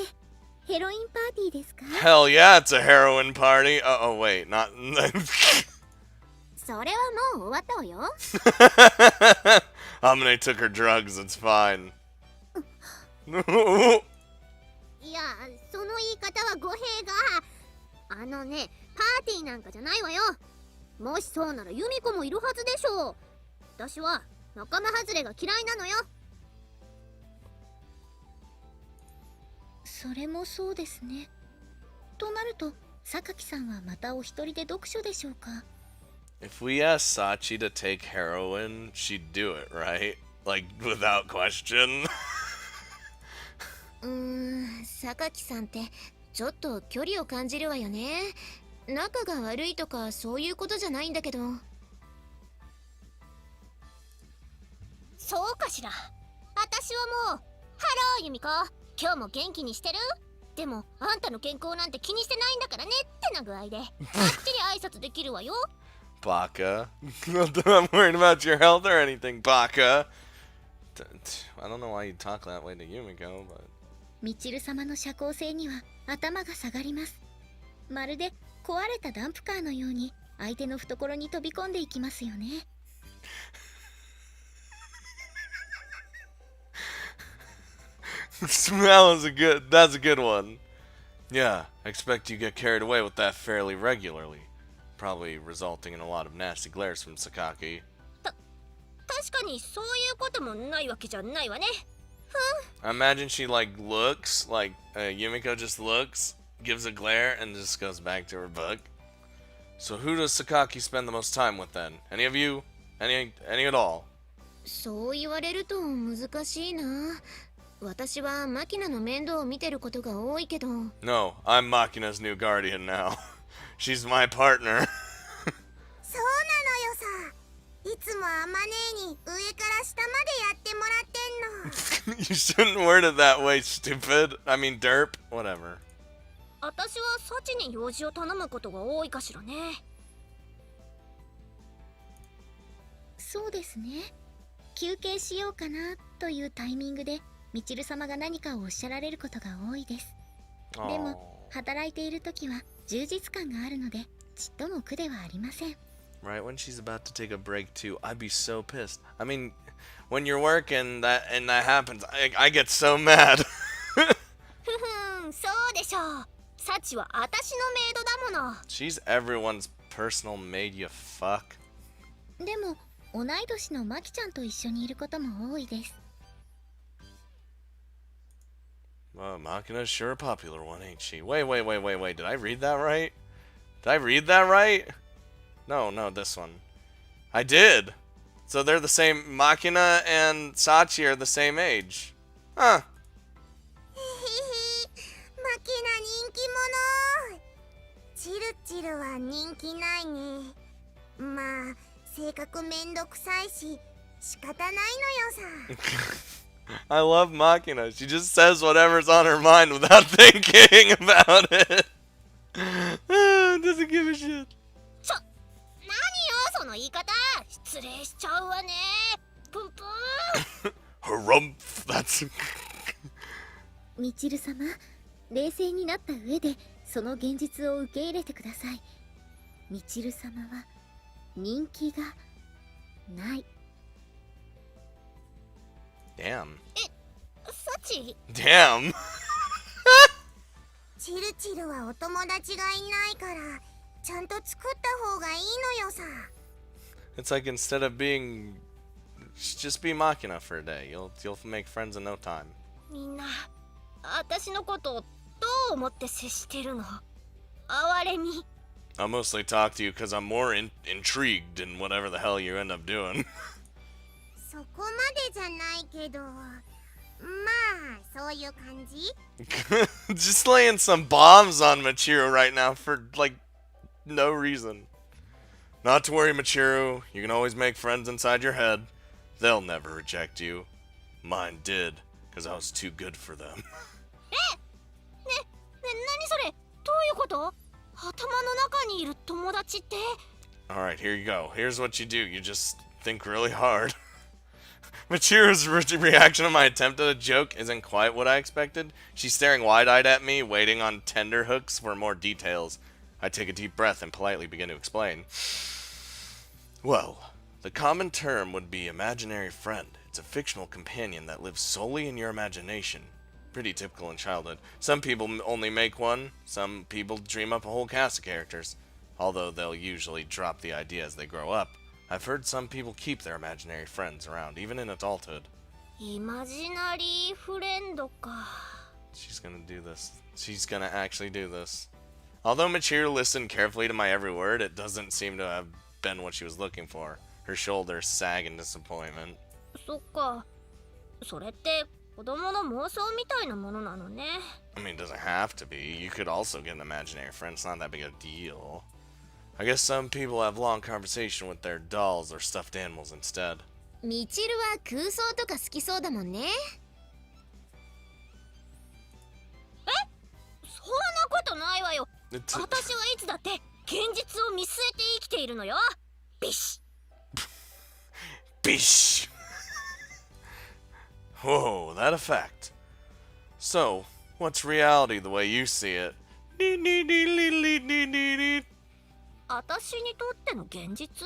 ヘロインパーティーですか？ Hell yeah, it's a heroin party. Oh, wait, not. それはもう終わったわよ。Amine took her drugs, it's fine. いや、その言い方は語弊が。あのね、パーティーなんかじゃないわよ。もしそうならユミコもいるはずでしょう。私は仲間外れが嫌いなのよ。それもそうですね。となると、榊さんはまたお一人で読書でしょうか。 If we asked Sachi to take heroin, she'd do it, right? Like, without question. 榊さんってちょっと距離を感じるわよね。仲が悪いとかそういうことじゃないんだけど。そうかしら。私はもう、ハローユミコ、今日も元気にしてる？でもあんたの健康なんて気にしてないんだからねってな具合でばっちり挨拶できるわよ。Baka. Not that I'm worried about your health or anything, Baka. I don't know why you talk that way to Yumiko, but... ミチル様の社交性には頭が下がります。まるで壊れたダンプカーのように相手の懐に飛び込んでいきますよね。That's a good one. Yeah, I expect you get carried away with that fairly regularly. Probably resulting in a lot of nasty glares from Sakaki. 確かにそういうこともないわけじゃないわね。I imagine she like looks, like Yumiko just looks, gives a glare, and just goes back to her book. So who does Sakaki spend the most time with then? Any of you? Any at all? そう言われると難しいな。私はマキナの面倒を見てることが多いけど。No, I'm Makina's new guardian now. She's my partner. そうなのよさ。いつもあまねえに上から下までやってもらってんの。You shouldn't word it that way, stupid. I mean, derp. Whatever. 私はサチに用事を頼むことが多いかしらね。そうですね。休憩しようかなというタイミングでみちる様が何かをおっしゃられることが多いです。でも働いている時は充実感があるのでちっとも苦ではありません。 Right when she's about to take a break too, I'd be so pissed. I mean, when you're working and that happens, I get so mad. ふふん、そうでしょう。サチは私のメイドだもの。 She's everyone's personal maid, you fuck. でも同い年のマキちゃんと一緒にいることも多いです。 Well, Makina's sure a popular one, ain't she? Wait. Did I read that right? Did I read that right? No, this one. I did. So they're the same. Makina and Sachi are the same age. Huh. マキナ人気者。チルチルは人気ないね。まあ性格めんどくさいし仕方ないのよさ。I love Makina. She just says whatever's on her mind without thinking about it. Doesn't give a shit. 何よその言い方。失礼しちゃうわね。プンプン。Harumph. That's. みちる様、冷静になった上でその現実を受け入れてください。みちる様は人気がない。 Damn. サチ Damn. チルチルはお友達がいないからちゃんと作った方がいいのよさ。 It's like instead of being, just be Makina for a day. You'll make friends in no time. みんな私のことをどう思って接してるの。哀れみ。 I'll mostly talk to you because I'm more intrigued in whatever the hell you end up doing. そこまでじゃないけど、まあそういう感じ。 Just laying some bombs on Michiru right now for like no reason. Not to worry, Michiru. You can always make friends inside your head. They'll never reject you. Mine did, because I was too good for them. 何それ。どういうこと。頭の中にいる友達って。 Alright, here you go. Here's what you do. You just think really hard. Michiru's reaction to my attempt at a joke isn't quite what I expected. She's staring wide-eyed at me, waiting on tender hooks for more details. I take a deep breath and politely begin to explain. Well, the common term would be imaginary friend. It's a fictional companion that lives solely in your imagination. Pretty typical in childhood. Some people only make one. Some people dream up a whole cast of characters. Although they'll usually drop the idea as they grow up. I've heard some people keep their imaginary friends around, even in adulthood. イマジナリーフレンドか。 She's gonna do this. She's gonna actually do this. Although Michiru listened carefully to my every word, it doesn't seem to have been what she was looking for. Her shoulders sag in disappointment. そっか。それって子供の妄想みたいなものなのね。 I mean, it doesn't have to be. You could also get an imaginary friend. It's not that big a deal. I guess some people have long conversation with their dolls or stuffed animals instead. ミチルは空想とか好きそうだもんね。そんなことないわよ。私はいつだって現実を見据えて生きているのよ。ビシッ。 Bish! Whoa, that effect. So, what's reality the way you see it? 私にとっての現実？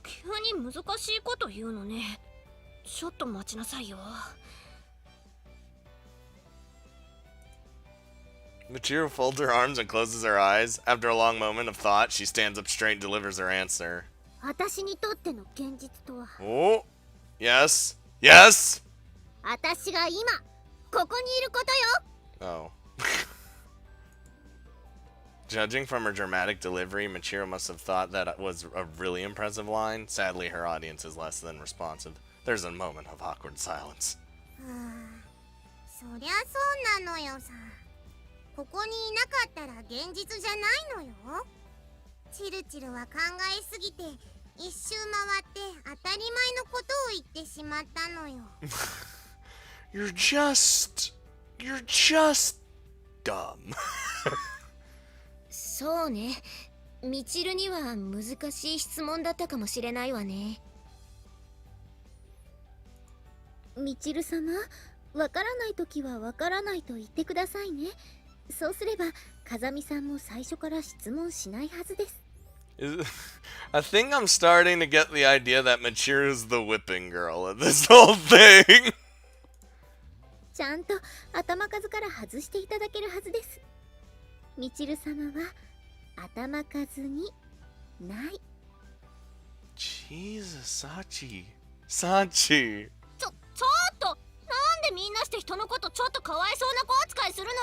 急に難しいこと言うのね。ちょっと待ちなさいよ。 Michiru folds her arms and closes her eyes. After a long moment of thought, she stands up straight and delivers her answer. 私にとっての現実とは。 Oh, yes, yes! 私が今ここにいることよ。 Oh. Judging from her dramatic delivery, Machiro must have thought that it was a really impressive line. Sadly, her audience is less than responsive. There's a moment of awkward silence. そりゃそうなのよさ。ここにいなかったら現実じゃないのよ。チルチルは考えすぎて一周回って当たり前のことを言ってしまったのよ。You're just dumb. そうね。みちるには難しい質問だったかもしれないわね。みちる様、わからないときはわからないと言ってくださいね。そうすれば風見さんも最初から質問しないはずです。I think I'm starting to get the idea that Machiru's the whipping girl of this whole thing. ちゃんと頭数から外していただけるはずです。みちる様は頭数にない。Jesus, Sachi. ちょっと、なんでみんなして人のことちょっとかわいそうな子扱いするのよ。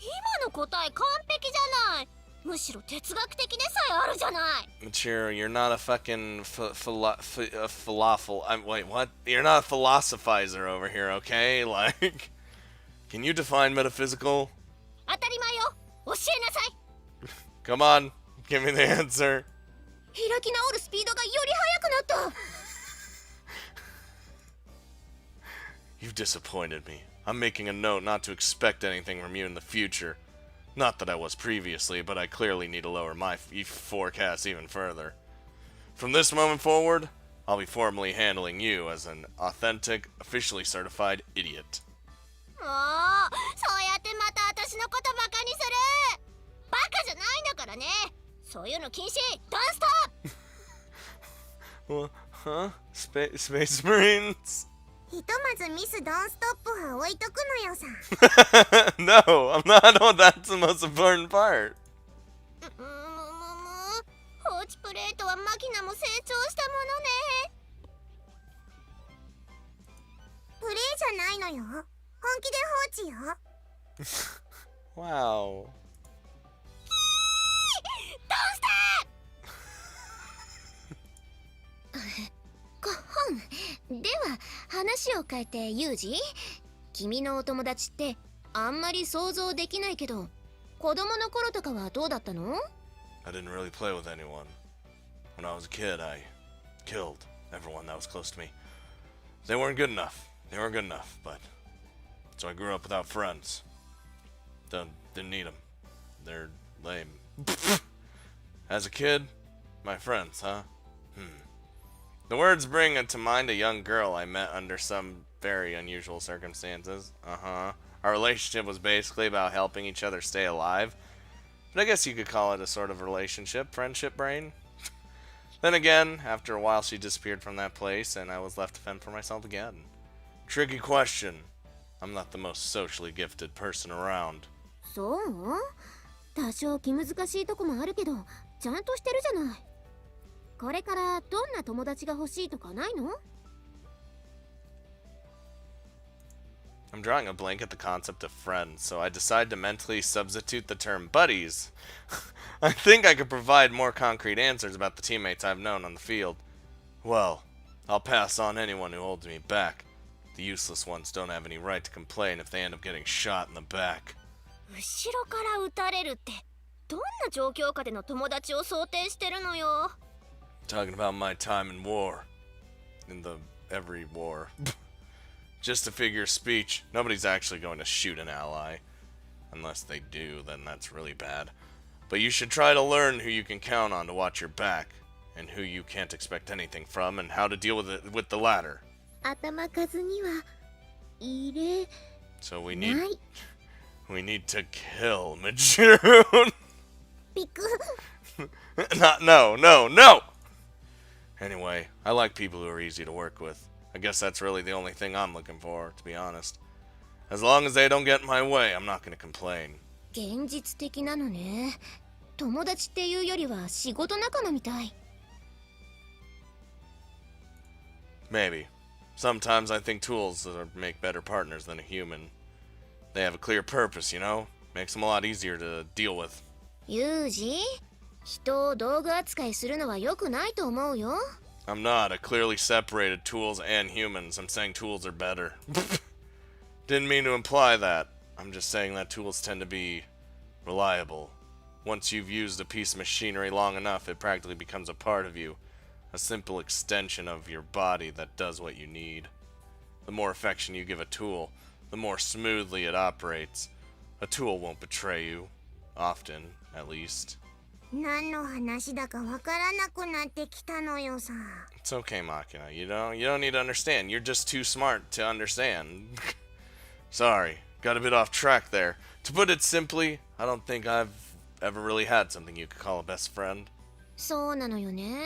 今の答え完璧じゃない。むしろ哲学的でさえあるじゃない。Machiro, you're not a fucking falafel. Wait, what? You're not a philosophizer over here, okay? Like, can you define metaphysical? 当たり前よ。教えなさい。Come on, give me the answer. 開き直るスピードがより速くなった。You've disappointed me. I'm making a note not to expect anything from you in the future. Not that I was previously, but I clearly need to lower my forecast even further. From this moment forward, I'll be formally handling you as an authentic, officially certified idiot. もう、そうやってまた私のことバカにする。バカじゃないんだからね。そういうの禁止。Don't stop! Well, huh? Space Marines? ひとまずミスドンストップは置いとくのよさ。No, I'm not. Oh, that's the most important part. 放置プレートはマキナも成長したものね。プレーじゃないのよ。本気で放置よ。Wow. どうしてご本では話を変えてユージ、君のお友達ってあんまり想像できないけど、子供の頃とかはどうだったの？ I didn't really play with anyone. When I was a kid, I killed everyone that was close to me. They weren't good enough. They weren't good enough, but so I grew up without friends. Didn't need them. They're lame. As a kid, my friends, huh? The words bring to mind a young girl I met under some very unusual circumstances. Our relationship was basically about helping each other stay alive. But I guess you could call it a sort of relationship, friendship brain. Then again, after a while she disappeared from that place and I was left to fend for myself again. Tricky question. I'm not the most socially gifted person around. そう？多少気難しいとこもあるけど、ちゃんとしてるじゃない。これからどんな友達が欲しいとかないの？ I'm drawing a blank at the concept of friends, so I decide to mentally substitute the term buddies. I think I could provide more concrete answers about the teammates I've known on the field. Well, I'll pass on anyone who holds me back. The useless ones don't have any right to complain if they end up getting shot in the back. 後ろから撃たれるって、どんな状況下での友達を想定してるのよ。Talking about my time in war. In the every war. Just a figure of speech. Nobody's actually going to shoot an ally. Unless they do, then that's really bad. But you should try to learn who you can count on to watch your back, and who you can't expect anything from, and how to deal with the latter. 頭数には入れ So ない。 we need to kill Majoon. びっく。No. Anyway, I like people who are easy to work with. I guess that's really the only thing I'm looking for, to be honest. As long as they don't get in my way, I'm not going to complain. 現実的なのね。友達っていうよりは仕事仲間みたい。Maybe. Sometimes I think tools make better partners than a human. They have a clear purpose, you know? Makes them a lot easier to deal with. ユージ、人を道具扱いするのは良くないと思うよ。I'm not. I clearly separated tools and humans. I'm saying tools are better. Didn't mean to imply that. I'm just saying that tools tend to be reliable. Once you've used a piece of machinery long enough, it practically becomes a part of you. A simple extension of your body that does what you need. The more affection you give a tool, the more smoothly it operates. A tool won't betray you. Often, at least. 何の話だかわからなくなってきたのよさ。 It's okay, Makina. You don't need to understand. You're just too smart to understand. Sorry, got a bit off track there. To put it simply, I don't think I've ever really had something you could call a best friend. そうなのよね。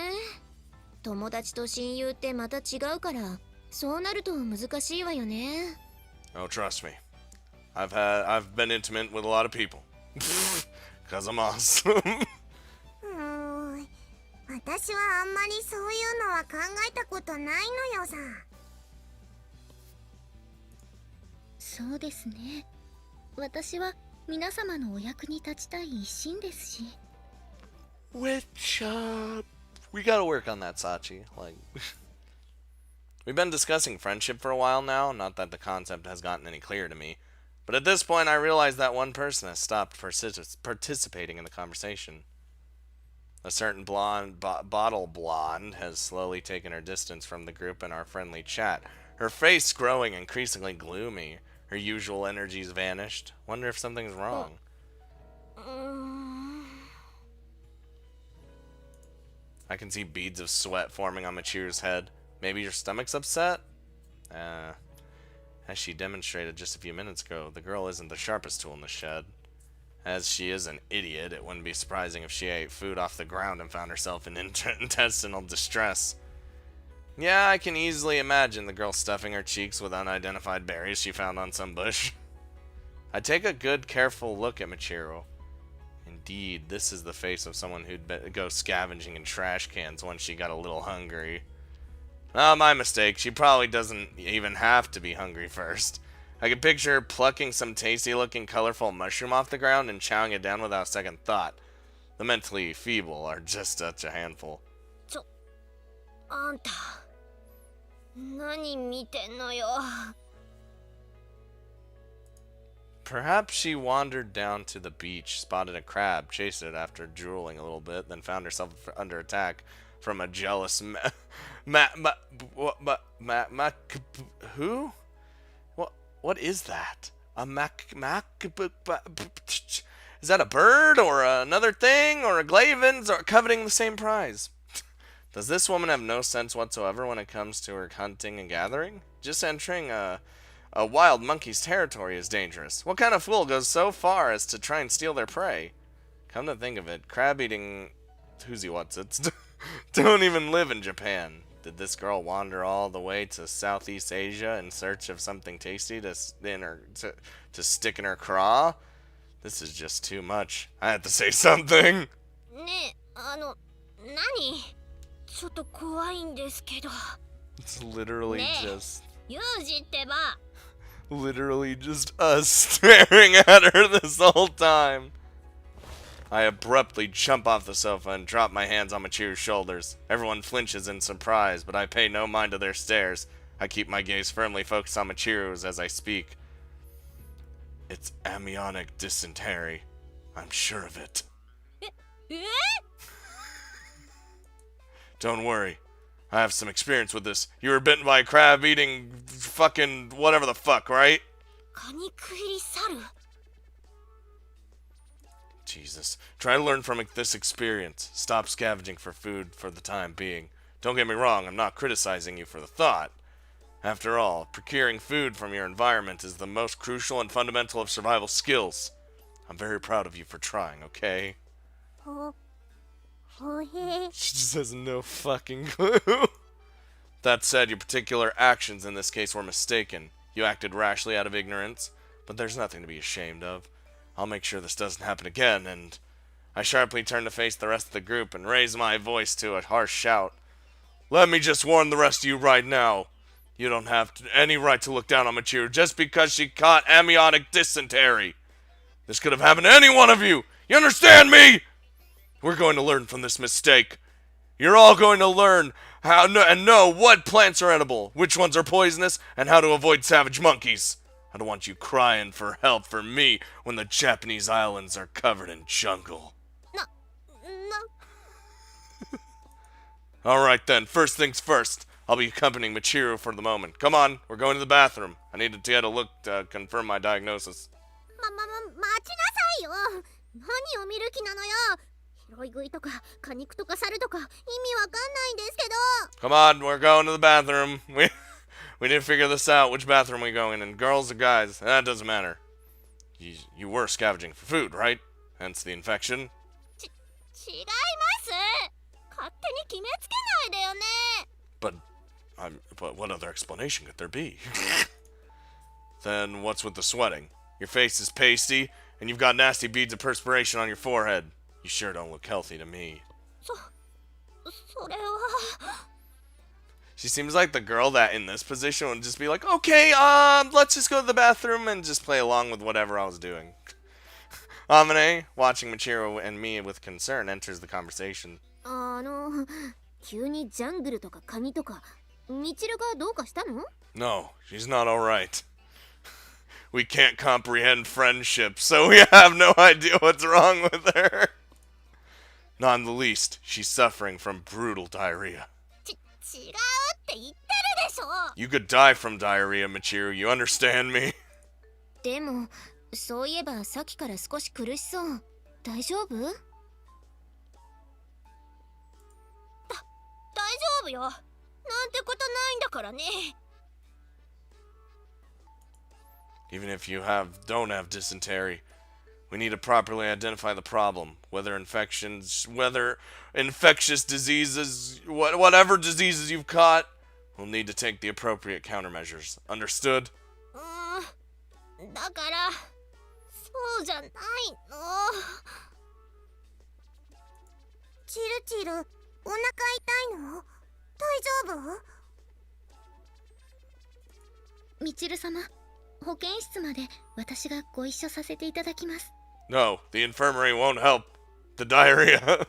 友達と親友ってまた違うから、そうなると難しいわよね。Oh, trust me. I've been intimate with a lot of people. Cause I'm awesome. 私はあんまりそういうのは考えたことないのよさ。そうですね。私は皆様のお役に立ちたい一心ですし。Which, we gotta work on that, Sachi. Like, we've been discussing friendship for a while now, not that the concept has gotten any clearer to me. But at this point, I realize that one person has stopped participating in the conversation. A certain bottle blonde has slowly taken her distance from the group and our friendly chat. Her face growing increasingly gloomy. Her usual energies vanished. Wonder if something's wrong. I can see beads of sweat forming on Machiru's head. Maybe your stomach's upset? As she demonstrated just a few minutes ago, the girl isn't the sharpest tool in the shed. As she is an idiot, it wouldn't be surprising if she ate food off the ground and found herself in intestinal distress. Yeah, I can easily imagine the girl stuffing her cheeks with unidentified berries she found on some bush. I take a good, careful look at Michiru. Indeed, this is the face of someone who'd go scavenging in trash cans once she got a little hungry. Oh, my mistake. She probably doesn't even have to be hungry first. I can picture her plucking some tasty-looking, colorful mushroom off the ground and chowing it down without second thought. The mentally feeble are just such a handful. あんた、何見てんのよ。Perhaps she wandered down to the beach, spotted a crab, chased it after drooling a little bit, then found herself under attack from a jealous who? What is that? A is that a bird or another thing or a Glavins or coveting the same prize? Does this woman have no sense whatsoever when it comes to her hunting and gathering? Just entering a wild monkey's territory is dangerous. What kind of fool goes so far as to try and steal their prey? Come to think of it, crab-eating who's-he-what's-its don't even live in Japan. Did this girl wander all the way to Southeast Asia in search of something tasty to stick in her craw? This is just too much. I had to say something. ねえ、何？ちょっと怖いんですけど。It's literally just... ユージってば。 Literally just us staring at her this whole time. I abruptly jump off the sofa and drop my hands on Machiru's shoulders. Everyone flinches in surprise, but I pay no mind to their stares. I keep my gaze firmly focused on Machiru's as I speak. It's amniotic dysentery. I'm sure of it. Don't worry. I have some experience with this. You were bitten by a crab eating fucking whatever the fuck, right? カニクイリサル。 Jesus. Try to learn from this experience. Stop scavenging for food for the time being. Don't get me wrong, I'm not criticizing you for the thought. After all, procuring food from your environment is the most crucial and fundamental of survival skills. I'm very proud of you for trying, okay? She just has no fucking clue. That said, your particular actions in this case were mistaken. You acted rashly out of ignorance, but there's nothing to be ashamed of. I'll make sure this doesn't happen again, and... I sharply turn to face the rest of the group and raise my voice to a harsh shout. Let me just warn the rest of you right now. You don't have any right to look down on Michiru just because she caught amniotic dysentery. This could have happened to any one of you. You understand me? We're going to learn from this mistake. You're all going to learn how and know what plants are edible, which ones are poisonous, and how to avoid savage monkeys. I don't want you crying for help for me when the Japanese islands are covered in jungle. No. Alright then, first things first. I'll be accompanying Michiru for the moment. Come on, we're going to the bathroom. I need to get a look to confirm my diagnosis. 待ちなさいよ。何を見る気なのよ。拾い食いとか果肉とか猿とか意味わかんないんですけど。 Come on, we're going to the bathroom. We need to figure this out. Which bathroom are we going in? Girls or guys? That doesn't matter. You were scavenging for food, right? Hence the infection. 違います。勝手に決めつけないでよね。 But what other explanation could there be? Then what's with the sweating? Your face is pasty, and you've got nasty beads of perspiration on your forehead. You sure don't look healthy to me. それは。 She seems like the girl that in this position would just be like, okay, let's just go to the bathroom and just play along with whatever I was doing. Amane, watching Michiru and me with concern, enters the conversation. 急にジャングルとかカニとかミチルがどうかしたの？ No, she's not alright. We can't comprehend friendship, so we have no idea what's wrong with her. Not in the least, she's suffering from brutal diarrhea. 違うって言ってるでしょ。 You could die from diarrhea, Michiru, you understand me? でもそういえばさっきから少し苦しそう。大丈夫？大丈夫よ。なんてことないんだからね。 Even if you don't have dysentery, we need to properly identify the problem. Whether infectious diseases, whatever diseases you've caught, we'll need to take the appropriate countermeasures. Understood? だからそうじゃないの。チルチル、お腹痛いの？大丈夫？みちる様、保健室まで私がご一緒させていただきます。 No, the infirmary won't help. The diarrhea.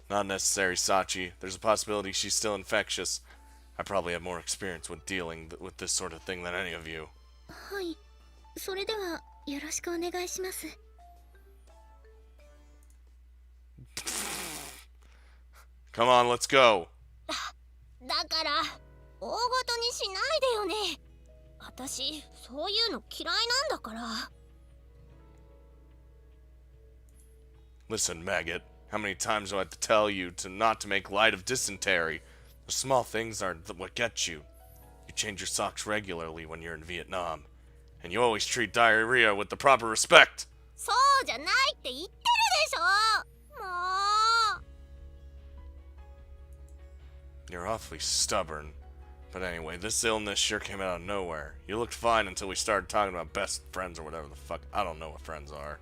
Not necessary, Sachi. There's a possibility she's still infectious. I probably have more experience with dealing with this sort of thing than any of you. はい、それではよろしくお願いします。 Come on, let's go. だから大ごとにしないでよね。私そういうの嫌いなんだから。 Listen, maggot. How many times do I have to tell you not to make light of dysentery? The small things are what get you. You change your socks regularly when you're in Vietnam. And you always treat diarrhea with the proper respect. そうじゃないって言ってるでしょ。もう。 You're awfully stubborn. But anyway, this illness sure came out of nowhere. You looked fine until we started talking about best friends or whatever the fuck. I don't know what friends are.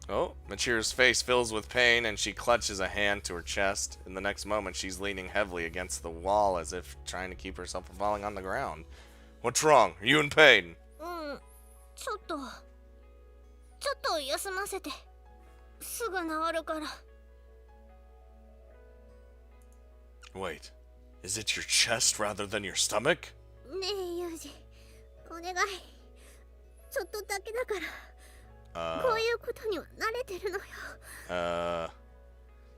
Oh, Michiru's face fills with pain and she clutches a hand to her chest. In the next moment, she's leaning heavily against the wall as if trying to keep herself from falling on the ground. What's wrong? Are you in pain? ちょっと休ませて。すぐ治るから。 Wait, is it your chest rather than your stomach? ねえユージ、お願い。ちょっとだけだから。こういうことには慣れてるのよ。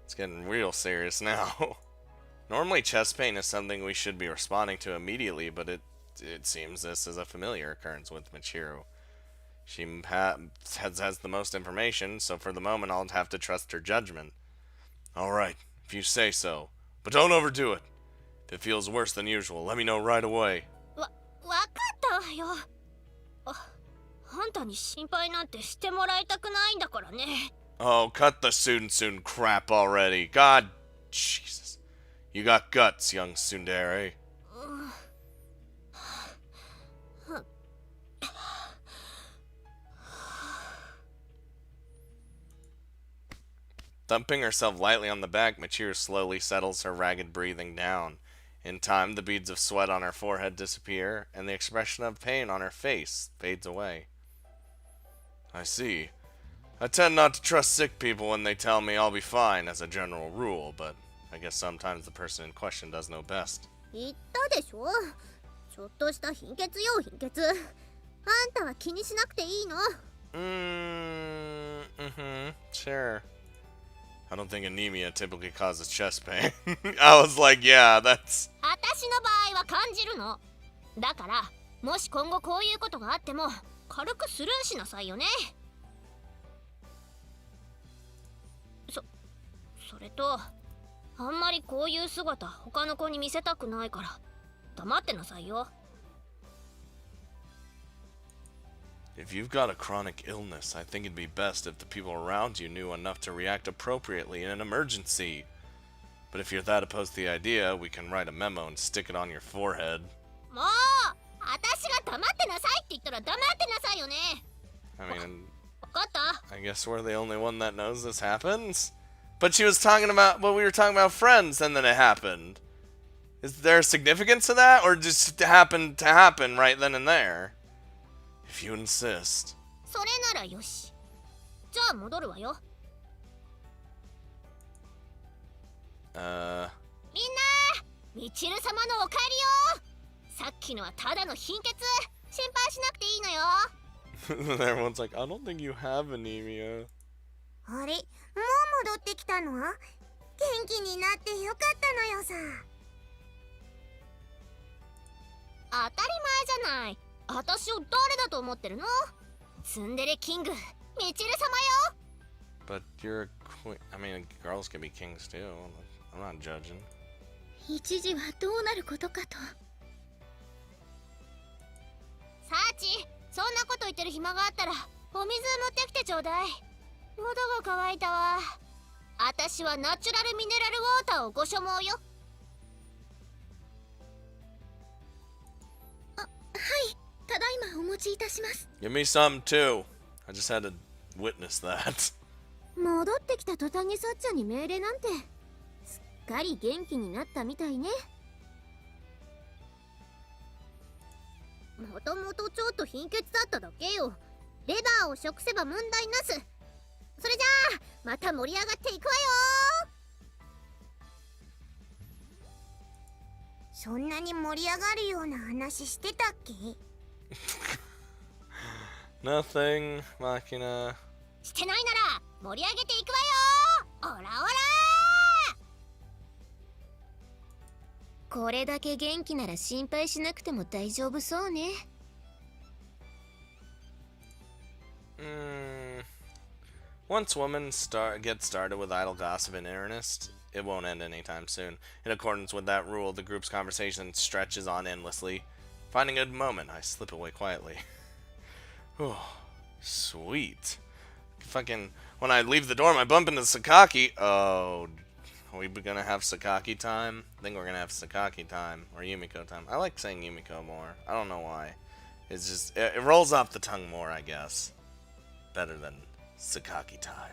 It's getting real serious now. Normally chest pain is something we should be responding to immediately, but it seems this is a familiar occurrence with Michiru. She has the most information, so for the moment I'll have to trust her judgment. Alright, if you say so. But don't overdo it. If it feels worse than usual, let me know right away. わかったわよ。あんたに心配なんてしてもらいたくないんだからね。 Oh, cut the soon crap already. God, Jesus. You got guts, young tsundere. Thumping herself lightly on the back, Michiru slowly settles her ragged breathing down. In time, the beads of sweat on her forehead disappear, and the expression of pain on her face fades away. I see. I tend not to trust sick people when they tell me I'll be fine as a general rule, but I guess sometimes the person in question does know best. 言ったでしょ。ちょっとした貧血よ、貧血。あんたは気にしなくていいの。Sure. I don't think anemia typically causes chest pain. I was like, yeah, that's... 私の場合は感じるの。だから、もし今後こういうことがあっても、軽くスルーしなさいよね。それと、あんまりこういう姿他の子に見せたくないから黙ってなさいよ。If you've got a chronic illness, I think it'd be best if the people around you knew enough to react appropriately in an emergency. But if you're that opposed to the idea, we can write a memo and stick it on your forehead. もう私が黙ってなさいって言ったら黙ってなさいよね。 I mean, 分かった？ I guess we're the only one that knows this happens? But she was talking about, well, we were talking about friends and then it happened. Is there significance to that, or just happened to happen right then and there? If you insist. それならよし。じゃあ戻るわよ。みんな、みちる様のお帰りよ。さっきのはただの貧血。心配しなくていいのよ。And everyone's like, I don't think you have anemia. あれ、もう戻ってきたの？元気になってよかったのよさ。当たり前じゃない。私を誰だと思ってるの？ツンデレキング、みちる様よ。But you're a queen. I mean, girls can be kings too. I'm not judging. 一時はどうなることかと。サーチ、そんなこと言ってる暇があったらお水持ってきてちょうだい。喉が渇いたわ。私はナチュラルミネラルウォーターをご所望よ。はい、ただいまお持ちいたします。 Give me some too. I just had to witness that. 戻ってきた途端にサッチャンに命令なんて。すっかり元気になったみたいね。もともとちょっと貧血だっただけよ。レバーを食せば問題なす。それじゃあまた盛り上がっていくわよ。そんなに盛り上がるような話してたっけ？ Nothing, Machina. してないなら盛り上げていくわよ。オラオラ。これだけ元気なら心配しなくても大丈夫そうね。Once women get started with idle gossip in earnest, it won't end anytime soon. In accordance with that rule, the group's conversation stretches on endlessly. Finding a good moment, I slip away quietly. Oh, sweet. Fucking, when I leave the door, I bump into Sakaki. Oh, are we gonna have Sakaki time? I think we're gonna have Sakaki time, or Yumiko time. I like saying Yumiko more. I don't know why. It's just, it rolls off the tongue more, I guess. Better than Sakaki time.